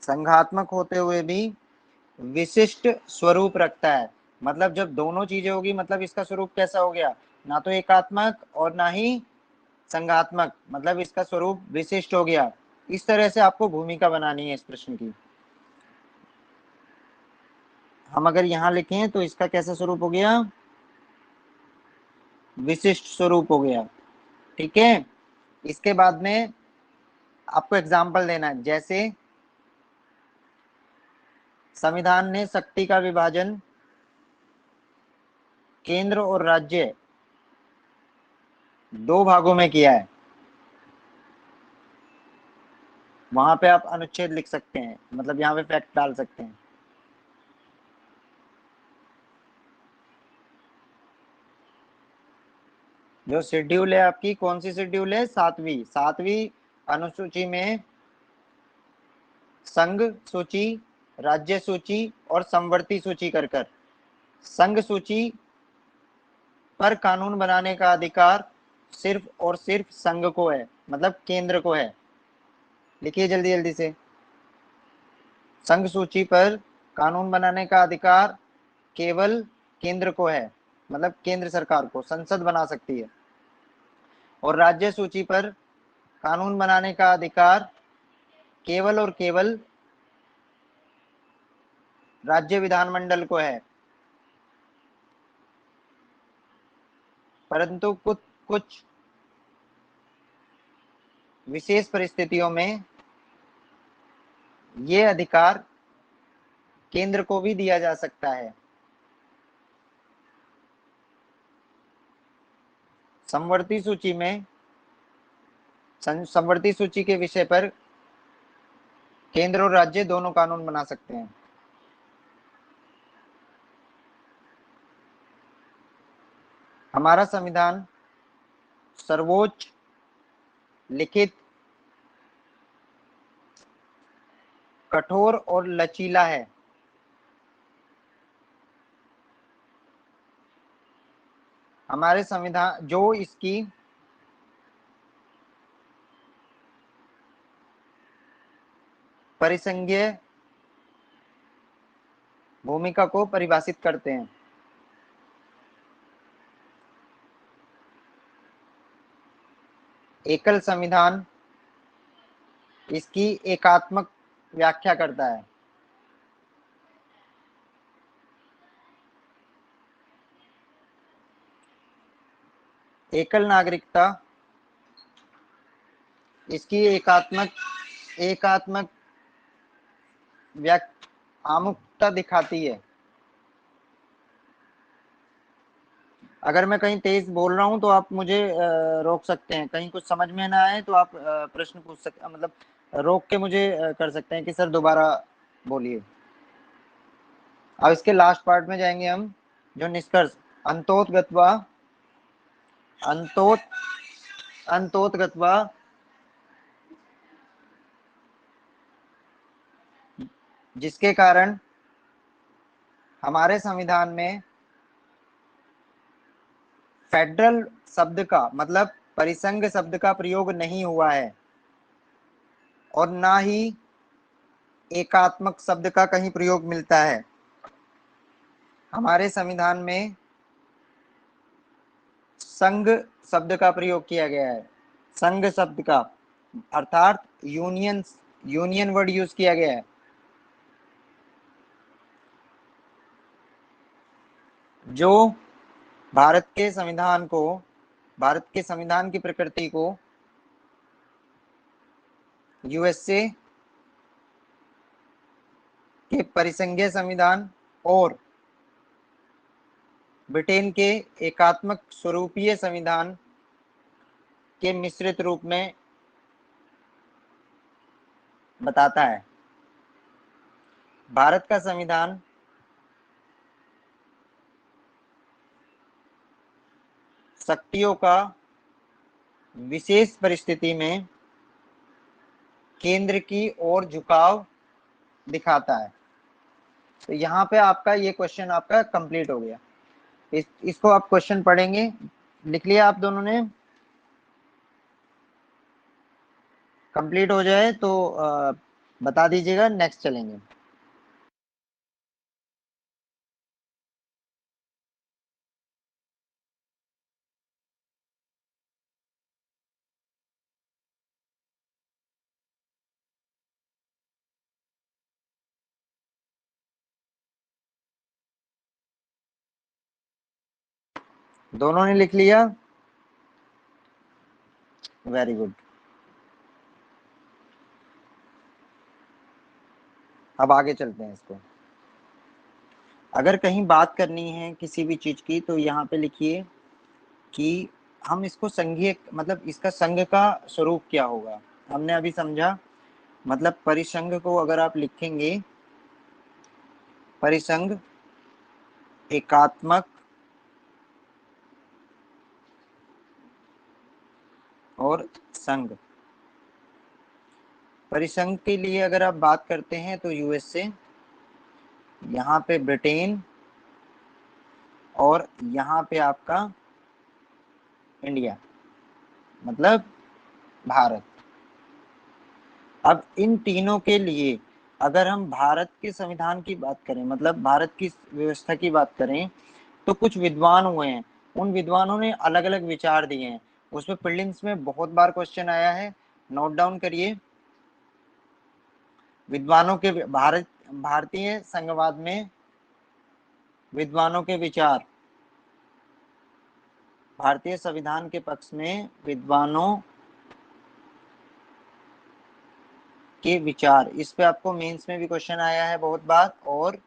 संघात्मक होते हुए भी विशिष्ट स्वरूप रखता है। मतलब जब दोनों चीजें होगी मतलब इसका स्वरूप कैसा हो गया, ना तो एकात्मक और ना ही संघात्मक, मतलब इसका स्वरूप विशिष्ट हो गया। इस तरह से आपको भूमिका बनानी है इस प्रश्न की। हम अगर यहां लिखें तो इसका कैसा स्वरूप हो गया, विशिष्ट स्वरूप हो गया। ठीक है, इसके बाद में आपको एग्जाम्पल देना है, जैसे संविधान ने शक्ति का विभाजन केंद्र और राज्य दो भागों में किया है। वहां पे आप अनुच्छेद लिख सकते हैं, मतलब यहाँ पे फैक्ट डाल सकते हैं। जो शेड्यूल है आपकी, कौन सी शेड्यूल है, सातवीं, सातवीं अनुसूची में संघ सूची, राज्य सूची और समवर्ती सूची कर कर संघ सूची पर कानून बनाने का अधिकार सिर्फ और सिर्फ संघ को है, मतलब केंद्र को है। लिखिए जल्दी जल्दी से। संघ सूची पर कानून बनाने का अधिकार केवल केंद्र को है, मतलब केंद्र सरकार को, संसद बना सकती है। और राज्य सूची पर कानून बनाने का अधिकार केवल और केवल राज्य विधानमंडल को है। परंतु कुछ कुछ विशेष परिस्थितियों में ये अधिकार केंद्र को भी दिया जा सकता है। समवर्ती सूची में, समवर्ती सूची के विषय पर केंद्र और राज्य दोनों कानून बना सकते हैं। हमारा संविधान सर्वोच्च लिखित, कठोर और लचीला है। हमारे संविधान जो इसकी परिसंघीय भूमिका को परिभाषित करते हैं। एकल संविधान इसकी एकात्मक व्याख्या करता है। एकल नागरिकता इसकी एकात्मक एकात्मक आमुखता दिखाती है। अगर मैं कहीं तेज बोल रहा हूं तो आप मुझे रोक सकते हैं, कहीं कुछ समझ में ना आए तो आप प्रश्न पूछ सकते, मतलब रोक के मुझे कर सकते हैं कि सर दोबारा बोलिए। अब इसके लास्ट पार्ट में जाएंगे हम, जो निष्कर्ष, अंतोतगत्वा अंतोत अंतोतगत्वा जिसके कारण हमारे संविधान में फेडरल शब्द का, मतलब परिसंघ शब्द का प्रयोग नहीं हुआ है और ना ही एकात्मक शब्द का कहीं प्रयोग मिलता है। हमारे संविधान में संघ शब्द का प्रयोग किया गया है, संघ शब्द का, अर्थात यूनियन, यूनियन वर्ड यूज किया गया है। जो भारत के संविधान को, भारत के संविधान की प्रकृति को यूएसए के परिसंघीय संविधान और ब्रिटेन के एकात्मक स्वरूपीय संविधान के मिश्रित रूप में बताता है। भारत का संविधान शक्तियों का विशेष परिस्थिति में केंद्र की ओर झुकाव दिखाता है। तो यहाँ पे आपका ये क्वेश्चन आपका कंप्लीट हो गया। इसको आप क्वेश्चन पढ़ेंगे, लिख लिया आप दोनों ने? कंप्लीट हो जाए तो बता दीजिएगा, नेक्स्ट चलेंगे। दोनों ने लिख लिया, वेरी गुड। अब आगे चलते हैं इसको। अगर कहीं बात करनी है किसी भी चीज की तो यहाँ पे लिखिए कि हम इसको संघीय, मतलब इसका संघ का स्वरूप क्या होगा। हमने अभी समझा, मतलब परिसंघ को अगर आप लिखेंगे, परिसंघ एकात्मक और संघ। परिसंघ के लिए अगर आप बात करते हैं तो यूएसए, यहाँ पे ब्रिटेन, और यहाँ पे आपका इंडिया, मतलब भारत। अब इन तीनों के लिए अगर हम भारत के संविधान की बात करें, मतलब भारत की व्यवस्था की बात करें, तो कुछ विद्वान हुए हैं, उन विद्वानों ने अलग अलग विचार दिए हैं। उसमें प्रीलिम्स में बहुत बार क्वेश्चन आया है, नोट डाउन करिए। विद्वानों के भारतीय संघवाद में विद्वानों के विचार, भारतीय संविधान के पक्ष में विद्वानों के विचार, इस पे आपको मेंस में भी क्वेश्चन आया है बहुत बार, और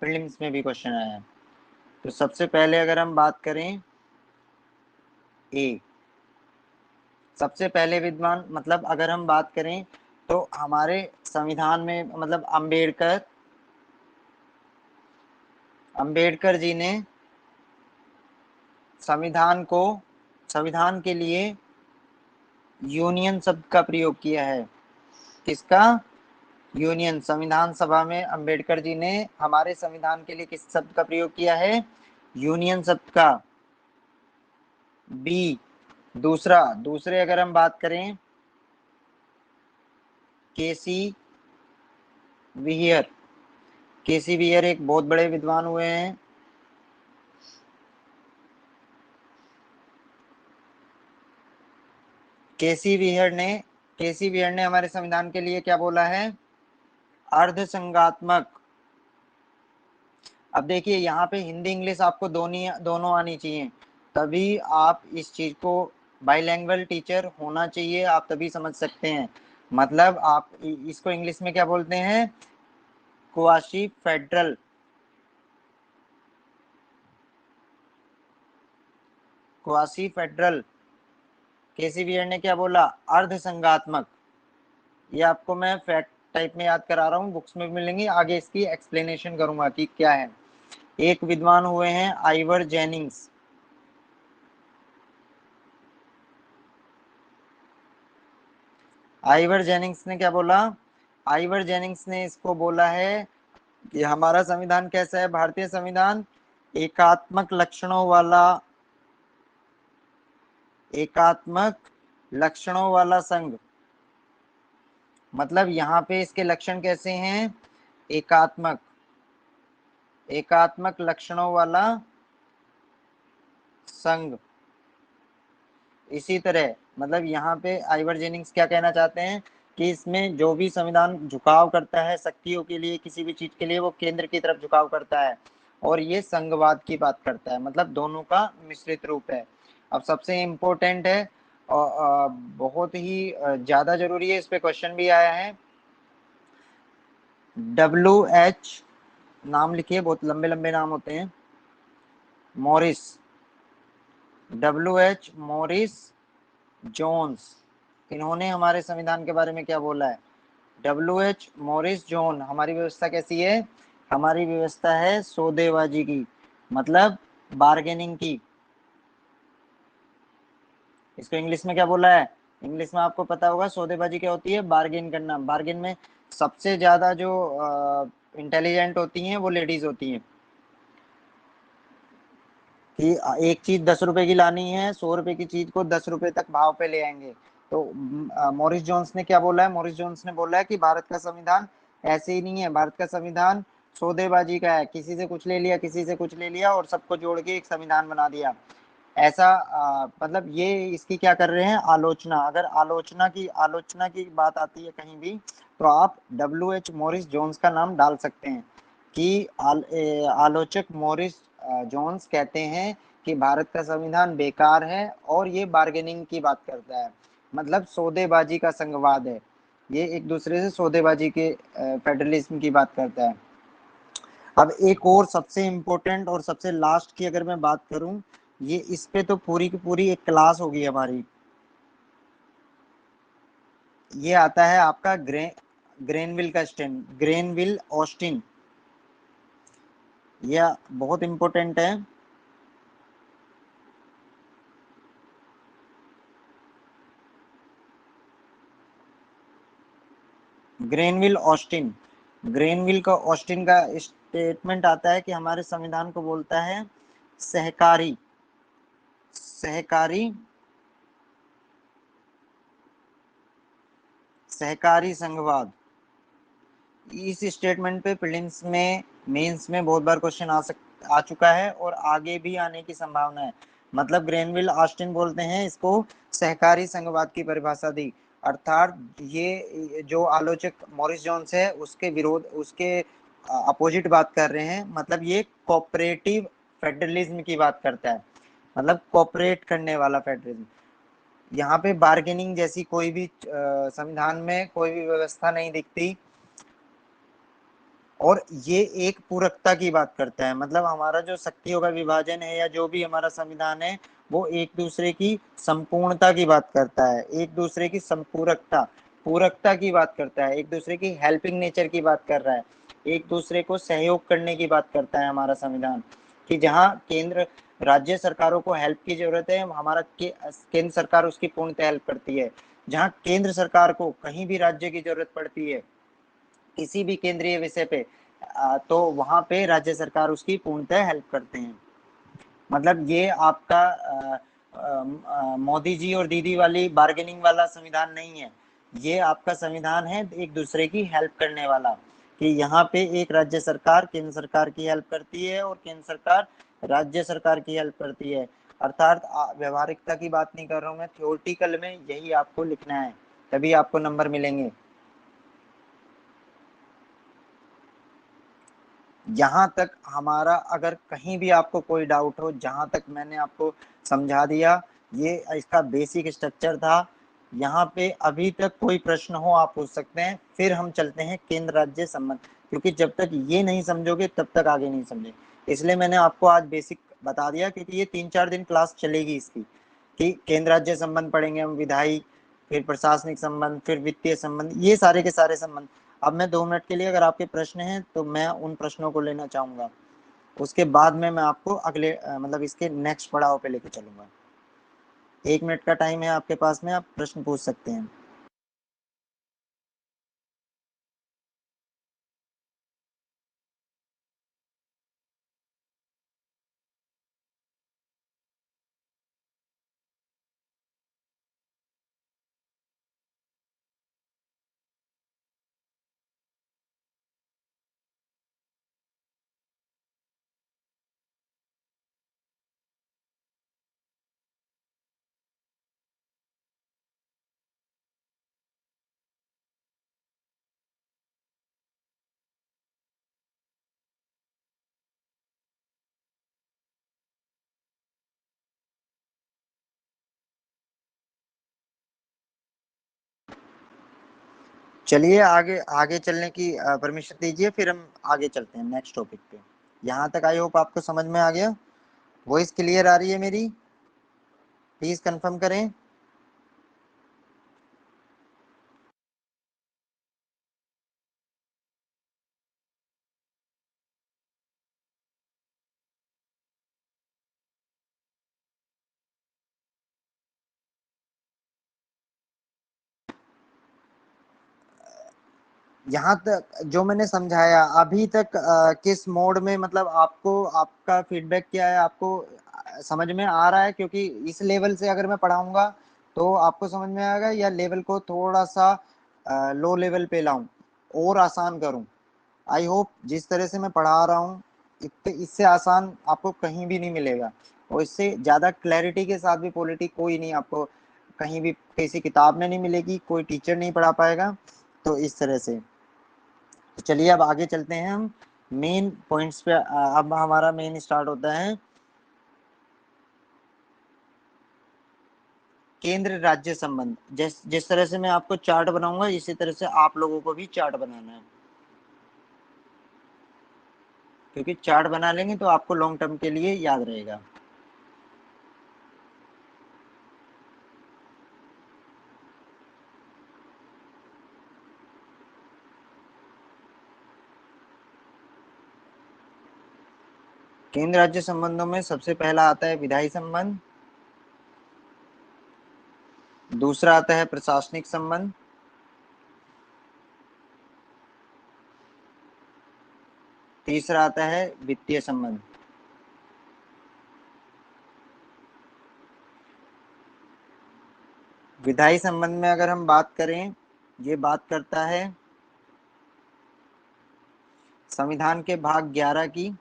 प्रीलिम्स में भी क्वेश्चन आया है। तो सबसे पहले अगर हम बात करें ए, सबसे पहले विद्वान, मतलब अगर हम बात करें तो हमारे संविधान में, मतलब अंबेडकर जी ने संविधान के लिए यूनियन शब्द का प्रयोग किया है। किसका? यूनियन। संविधान सभा में अंबेडकर जी ने हमारे संविधान के लिए किस शब्द का प्रयोग किया है? यूनियन शब्द का। बी। दूसरे अगर हम बात करें केसी विहियर, केसी विहियर एक बहुत बड़े विद्वान हुए हैं। केसी विहियर ने हमारे संविधान के लिए क्या बोला है? अर्धसंघात्मक। अब देखिए यहाँ पे हिंदी इंग्लिश आपको दोनों आनी चाहिए, तभी आप इस चीज को, बाइलैंग्वेज टीचर होना चाहिए, आप तभी समझ सकते हैं। मतलब आप इसको इंग्लिश में क्या बोलते हैं? Quasi federal. Quasi federal. K C Wheare ने क्या बोला? अर्धसंघात्मक। ये आपको मैं फैक्ट टाइप में याद करा रहा हूँ, बुक्स में भी मिलेंगी, आगे इसकी एक्सप्लेनेशन करूंगा कि क्या है। एक विद्वान हुए हैं आइवर जेनिंग्स। आइवर जेनिंग्स ने क्या बोला? आइवर जेनिंग्स ने इसको बोला है कि हमारा संविधान कैसा है? भारतीय संविधान एकात्मक लक्षणों वाला संघ। मतलब यहाँ पे इसके लक्षण कैसे हैं? एकात्मक लक्षणों वाला संघ। इसी तरह, मतलब यहाँ पे आइवर जेनिंग्स क्या कहना चाहते हैं कि इसमें जो भी संविधान झुकाव करता है शक्तियों के लिए, किसी भी चीज के लिए, वो केंद्र की तरफ झुकाव करता है, और ये संघवाद की बात करता है, मतलब दोनों का मिश्रित रूप है। अब सबसे इम्पोर्टेंट है और बहुत ही ज्यादा जरूरी है, इस पे क्वेश्चन भी आया है। WH, नाम लिखिए, बहुत लंबे लंबे नाम होते हैं। मॉरिस, WH मॉरिस जोन्स, इन्होंने हमारे संविधान के बारे में क्या बोला है? WH मॉरिस जोन, हमारी व्यवस्था कैसी है? हमारी व्यवस्था है सौदेबाजी की, मतलब बार्गेनिंग की। इसको इंग्लिश में क्या बोला है? इंग्लिश में आपको पता होगा सौदेबाजी क्या होती है? बार्गेन करना। बार्गेन में सबसे ज्यादा जो इंटेलिजेंट होती हैं वो लेडीज होती हैं, कि एक चीज 10 रुपए की लानी है, 100 रुपए की चीज को 10 रुपए तक भाव पे ले आएंगे। तो मॉरिस जोन्स ने क्या बोला है? मॉरिस जोन्स ने बोला है कि भारत का संविधान ऐसे ही नहीं है, भारत का संविधान सौदेबाजी का है, किसी से कुछ ले लिया, किसी से कुछ ले लिया, और सबको जोड़ के एक संविधान बना दिया। ऐसा मतलब ये इसकी क्या कर रहे हैं? आलोचना। अगर आलोचना की बात आती है कहीं भी, तो आप WH मॉरिस जोन्स का नाम डाल सकते हैं कि आलोचक मॉरिस जोन्स कहते हैं कि भारत का संविधान बेकार है और ये बार्गेनिंग की बात करता है, मतलब सौदेबाजी का संघवाद है, ये एक दूसरे से सौदेबाजी के फेडरलिज्म की बात करता है। अब एक और सबसे इम्पोर्टेंट और सबसे लास्ट की अगर मैं बात करूं, ये इस पे तो पूरी की पूरी एक क्लास होगी हमारी। ये आता है आपका ग्रेनविल का स्टेन, ग्रेनविल ऑस्टिन, यह बहुत इंपॉर्टेंट है। ग्रेनविल ऑस्टिन, ग्रेनविल का ऑस्टिन का स्टेटमेंट आता है कि हमारे संविधान को बोलता है सहकारी, सहकारी, सहकारी संघवाद। इस स्टेटमेंट पे प्रीलिम्स में, मेंस में बहुत बार क्वेश्चन आ चुका है और आगे भी आने की संभावना है। मतलब ग्रेनविल ऑस्टिन बोलते हैं इसको सहकारी संघवाद की परिभाषा दी, अर्थात ये जो आलोचक मॉरिस जोन्स है उसके विरोध, उसके अपोजिट बात कर रहे हैं। मतलब ये कोऑपरेटिव फेडरलिज्म की बात करता है, मतलब कोऑपरेट करने वाला फेडरलिज्म। यहाँ पे बार्गेनिंग जैसी कोई भी संविधान में कोई भी व्यवस्था नहीं दिखती, और ये एक पूरकता की बात करता है, मतलब हमारा जो शक्तियों का विभाजन है या जो भी हमारा संविधान है वो एक दूसरे की संपूर्णता की बात करता है, एक दूसरे की संपूरकता, पूरकता की बात करता है, एक दूसरे की हेल्पिंग नेचर की बात कर रहा है, एक दूसरे को सहयोग करने की बात करता है हमारा संविधान। कि जहाँ केंद्र राज्य सरकारों को हेल्प की जरूरत है, हमारा केंद्र सरकार उसकी पूर्णतः हेल्प करती है। जहाँ केंद्र सरकार को कहीं भी राज्य की जरूरत पड़ती है किसी भी केंद्रीय विषय पे, तो वहां पे राज्य सरकार उसकी पूर्णतः हेल्प करते हैं। मतलब ये आपका मोदी जी और दीदी वाली बार्गेनिंग वाला संविधान नहीं है, ये आपका संविधान है एक दूसरे की हेल्प करने वाला। कि यहाँ पे एक राज्य सरकार केंद्र सरकार की हेल्प करती है और केंद्र सरकार राज्य सरकार की हेल्प करती है। अर्थात व्यवहारिकता की बात नहीं कर रहा हूँ मैं, थ्योरेटिकल में यही आपको लिखना है, तभी आपको नंबर मिलेंगे। यहाँ तक हमारा अगर कहीं भी आपको कोई डाउट हो, जहां तक मैंने आपको समझा दिया, ये इसका बेसिक स्ट्रक्चर था। यहाँ पे अभी तक कोई प्रश्न हो आप पूछ सकते हैं, फिर हम चलते हैं केंद्र राज्य संबंध, क्योंकि जब तक ये नहीं समझोगे तब तक आगे नहीं समझे। इसलिए मैंने आपको आज बेसिक बता दिया, क्योंकि ये 3-4 दिन क्लास चलेगी इसकी, कि केंद्र राज्य संबंध पढ़ेंगे हम, विधायी, फिर प्रशासनिक संबंध, फिर वित्तीय संबंध, ये सारे के सारे संबंध। अब मैं 2 मिनट के लिए, अगर आपके प्रश्न हैं तो मैं उन प्रश्नों को लेना चाहूंगा, उसके बाद में मैं आपको अगले मतलब इसके नेक्स्ट पड़ाव पे लेके चलूंगा। 1 मिनट का टाइम है आपके पास में, आप प्रश्न पूछ सकते हैं। चलिए आगे आगे चलने की परमिशन दीजिए, फिर हम आगे चलते हैं नेक्स्ट टॉपिक पे। यहाँ तक आई होप आपको समझ में आ गया। वॉइस क्लियर आ रही है मेरी? प्लीज कंफर्म करें। यहाँ तक जो मैंने समझाया अभी तक, किस मोड में, मतलब आपको, आपका फीडबैक क्या है, आपको समझ में आ रहा है? क्योंकि इस लेवल से अगर मैं पढ़ाऊंगा तो आपको समझ में आएगा, या लेवल को थोड़ा सा लो लेवल पे लाऊं और आसान करूं? आई होप जिस तरह से मैं पढ़ा रहा हूँ इससे आसान आपको कहीं भी नहीं मिलेगा, और इससे ज़्यादा क्लैरिटी के साथ भी पॉलिटी कोई नहीं आपको कहीं भी किसी किताब में नहीं मिलेगी, कोई टीचर नहीं पढ़ा पाएगा। तो इस तरह से, तो चलिए अब आगे चलते हैं हम मेन पॉइंट्स पे। अब हमारा मेन स्टार्ट होता है केंद्र राज्य संबंध, जिस तरह से मैं आपको चार्ट बनाऊंगा इसी तरह से आप लोगों को भी चार्ट बनाना है, क्योंकि चार्ट बना लेंगे तो आपको लॉन्ग टर्म के लिए याद रहेगा। केंद्र राज्य संबंधों में सबसे पहला आता है विधायी संबंध, दूसरा आता है प्रशासनिक संबंध, तीसरा आता है वित्तीय संबंध। विधायी संबंध में अगर हम बात करें, ये बात करता है संविधान के भाग 11 की,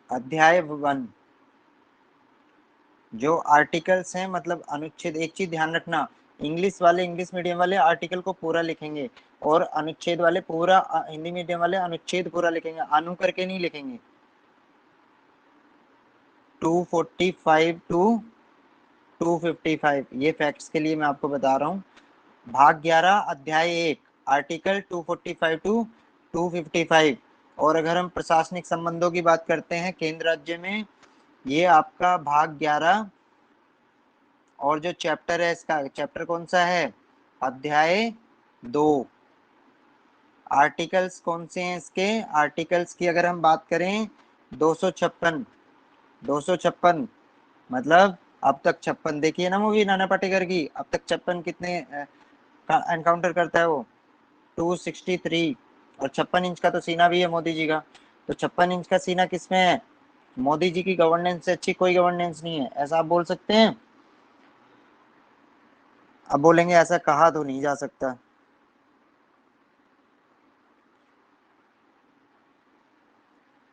अध्याय 1, जो आर्टिकल्स हैं, मतलब अनुच्छेद। एक चीज ध्यान रखना, इंग्लिश वाले, इंग्लिश मीडियम वाले आर्टिकल को पूरा लिखेंगे और अनुच्छेद वाले पूरा, हिंदी मीडियम वाले अनुच्छेद पूरा लिखेंगे, अनु करके नहीं लिखेंगे। 245 टू 255, ये फैक्ट्स के लिए मैं आपको बता रहा हूँ। भाग 11 अध्याय 1 आर्टिकल 245 टू 255। और अगर हम प्रशासनिक संबंधों की बात करते हैं केंद्र राज्य में, ये आपका भाग 11 और जो चैप्टर है, इसका चैप्टर कौन सा है, अध्याय 2। आर्टिकल्स कौन से हैं इसके, आर्टिकल्स की अगर हम बात करें 256, 256 मतलब अब तक 56, देखिए ना मूवी नाना पाटेकर की, अब तक 56 कितने एनकाउंटर करता है वो, 263। और 56 इंच का तो सीना भी है मोदी जी का, तो 56 इंच का सीना किसमें है, मोदी जी की गवर्नेंस से अच्छी कोई गवर्नेंस नहीं है, ऐसा आप बोल सकते हैं। अब बोलेंगे ऐसा कहा तो नहीं जा सकता।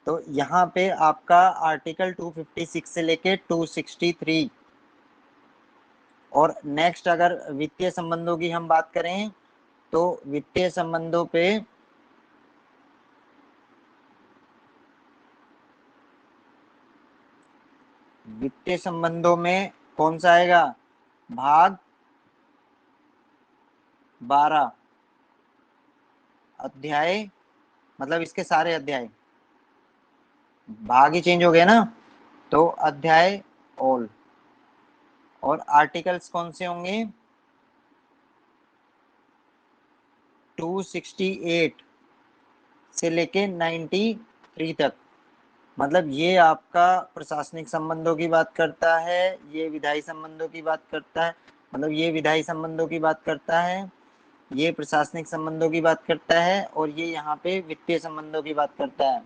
तो यहाँ पे आपका आर्टिकल 256 से लेके 263। और नेक्स्ट अगर वित्तीय संबंधों की हम बात करें, तो वित्तीय संबंधों पे वित्तीय संबंधों में कौन सा आएगा, भाग 12 अध्याय, मतलब इसके सारे अध्याय, भाग ही चेंज हो गया ना, तो अध्याय ऑल। और आर्टिकल्स कौन से होंगे, 268 से लेके 93 तक। मतलब ये आपका प्रशासनिक संबंधों की बात करता है, ये विधायी संबंधों की बात करता है, मतलब ये विधायी संबंधों की बात करता है, ये प्रशासनिक संबंधों की बात करता है, और ये यहाँ पे वित्तीय संबंधों की बात करता है।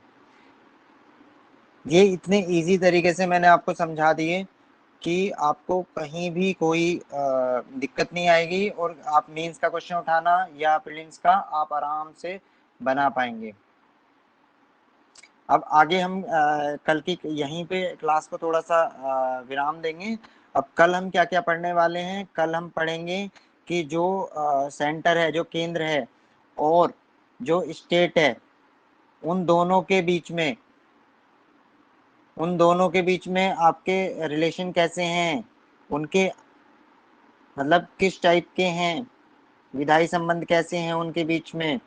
ये इतने इजी तरीके से मैंने आपको समझा दिए कि आपको कहीं भी कोई दिक्कत नहीं आएगी, और आप मेंस का क्वेश्चन उठाना या प्रीलिम्स का आप आराम से बना पाएंगे। अब आगे हम कल की यहीं पे क्लास को थोड़ा सा विराम देंगे। अब कल हम क्या क्या पढ़ने वाले हैं, कल हम पढ़ेंगे कि जो सेंटर है, जो केंद्र है, और जो स्टेट है, उन दोनों के बीच में, उन दोनों के बीच में आपके रिलेशन कैसे हैं, उनके मतलब किस टाइप के हैं, विधायी संबंध कैसे हैं उनके बीच में,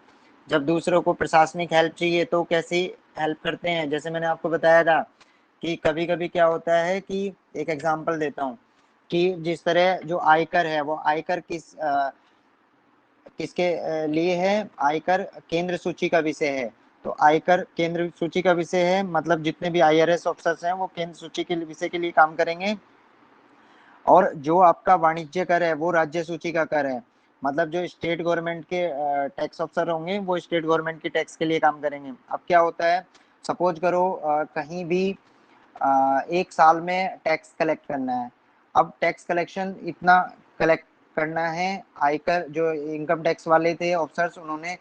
जब दूसरों को प्रशासनिक हेल्प चाहिए तो कैसे हेल्प करते हैं। जैसे मैंने आपको बताया था कि कभी कभी क्या होता है कि, एक एग्जांपल देता हूँ, कि जिस तरह जो आयकर है, वो आयकर किसके लिए है, आयकर केंद्र सूची का विषय है। तो आयकर केंद्र सूची का विषय है, मतलब जितने भी IRS ऑफिसर्स हैं वो केंद्र सूची के विषय के लिए काम करेंगे। और जो आपका वाणिज्य कर है वो राज्य सूची का कर है, मतलब जो स्टेट गवर्नमेंट के टैक्स अफसर होंगे वो स्टेट गवर्नमेंट की टैक्स के लिए काम करेंगे। अब क्या होता है, सपोज करो कहीं भी एक साल में टैक्स कलेक्ट करना है। अब टैक्स कलेक्शन इतना कलेक्ट करना है, आयकर जो इनकम टैक्स वाले थे ऑफिसर्स, उन्होंने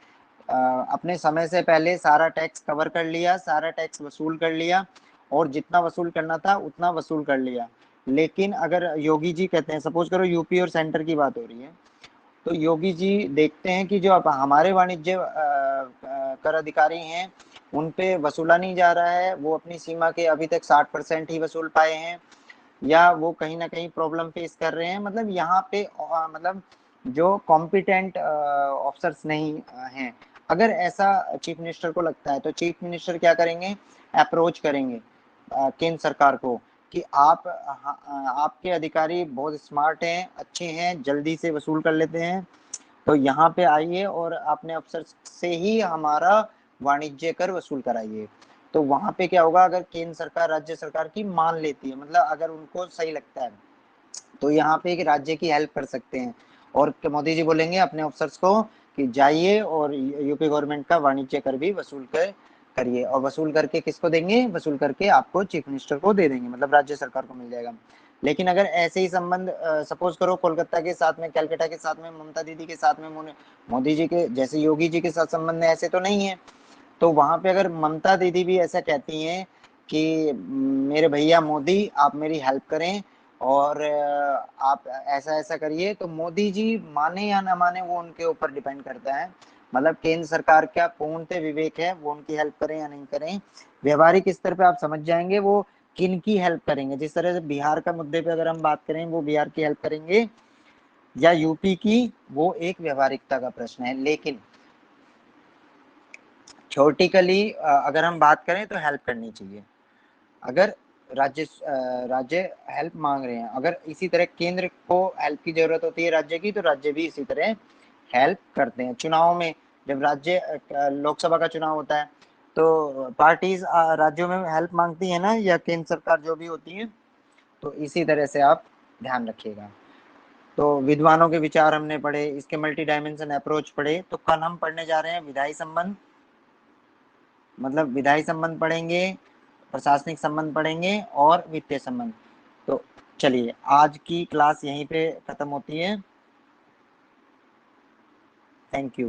अपने समय से पहले सारा टैक्स कवर कर लिया, सारा टैक्स वसूल कर लिया, और जितना वसूल करना था उतना वसूल कर लिया। लेकिन अगर योगी जी कहते हैं, सपोज करो यूपी और सेंटर की बात हो रही है, तो योगी जी देखते हैं कि जो अब हमारे वाणिज्य कर अधिकारी हैं उन पे वसूला नहीं जा रहा है, वो अपनी सीमा के अभी तक 60% ही वसूल पाए हैं, या वो कहीं ना कहीं प्रॉब्लम फेस कर रहे हैं। मतलब यहाँ पे मतलब जो कॉम्पिटेंट ऑफिसर्स नहीं हैं। अगर ऐसा चीफ मिनिस्टर को लगता है तो चीफ मिनिस्टर क्या करेंगे, अप्रोच करेंगे केंद्र सरकार को कि आपके अधिकारी बहुत स्मार्ट हैं, अच्छे हैं, जल्दी से वसूल कर लेते हैं, तो यहाँ पे आइए और अपने अफसर से ही हमारा वाणिज्य कर वसूल कराइए। तो वहां पे क्या होगा, अगर केंद्र सरकार राज्य सरकार की मान लेती है, मतलब अगर उनको सही लगता है, तो यहाँ पे एक राज्य की हेल्प कर सकते हैं। और मोदी जी बोलेंगे अपने अफसर्स को कि जाइए और यूपी गवर्नमेंट का वाणिज्य कर भी वसूल कर करिए, और वसूल करके किसको देंगे, वसूल करके आपको चीफ मिनिस्टर को दे देंगे, मतलब राज्य सरकार को मिल जाएगा। लेकिन अगर ऐसे ही संबंध सपोज करो कोलकाता के साथ में, कलकत्ता के साथ में, ममता दीदी के साथ में, मोदी जी के जैसे योगी जी के साथ संबंध है, ऐसे तो नहीं है। तो वहां पे अगर ममता दीदी भी ऐसा कहती हैं कि मेरे भैया मोदी आप मेरी हेल्प करें और आप ऐसा ऐसा करिए, तो मोदी जी माने या ना माने वो उनके ऊपर डिपेंड करता है। मतलब केंद्र सरकार का पूर्णतः विवेक है, वो उनकी हेल्प करें या नहीं करें। व्यवहारिक स्तर पे आप समझ जाएंगे वो किन की हेल्प करेंगे। जिस तरह से बिहार का मुद्दे पे अगर हम बात करें, वो बिहार की हेल्प करेंगे या यूपी की, वो एक व्यवहारिकता का प्रश्न है। लेकिन थ्योरेटिकली अगर हम बात करें तो हेल्प करनी चाहिए। अगर राज्य हेल्प मांग रहे हैं, अगर इसी तरह केंद्र को हेल्प की जरूरत होती है राज्य की, तो राज्य भी इसी तरह हेल्प करते हैं। चुनाव में जब राज्य लोकसभा का चुनाव होता है, तो पार्टीज राज्यों में हेल्प मांगती है ना, या केंद्र सरकार जो भी होती है। तो इसी तरह से आप ध्यान रखिएगा। तो विद्वानों के विचार हमने पढ़े, इसके मल्टी डायमेंशन अप्रोच पढ़े। तो कल हम पढ़ने जा रहे हैं विधायी संबंध, मतलब विधायी संबंध पढ़ेंगे, प्रशासनिक संबंध पढ़ेंगे और वित्तीय संबंध। तो चलिए आज की क्लास यहीं पे खत्म होती है। Thank you.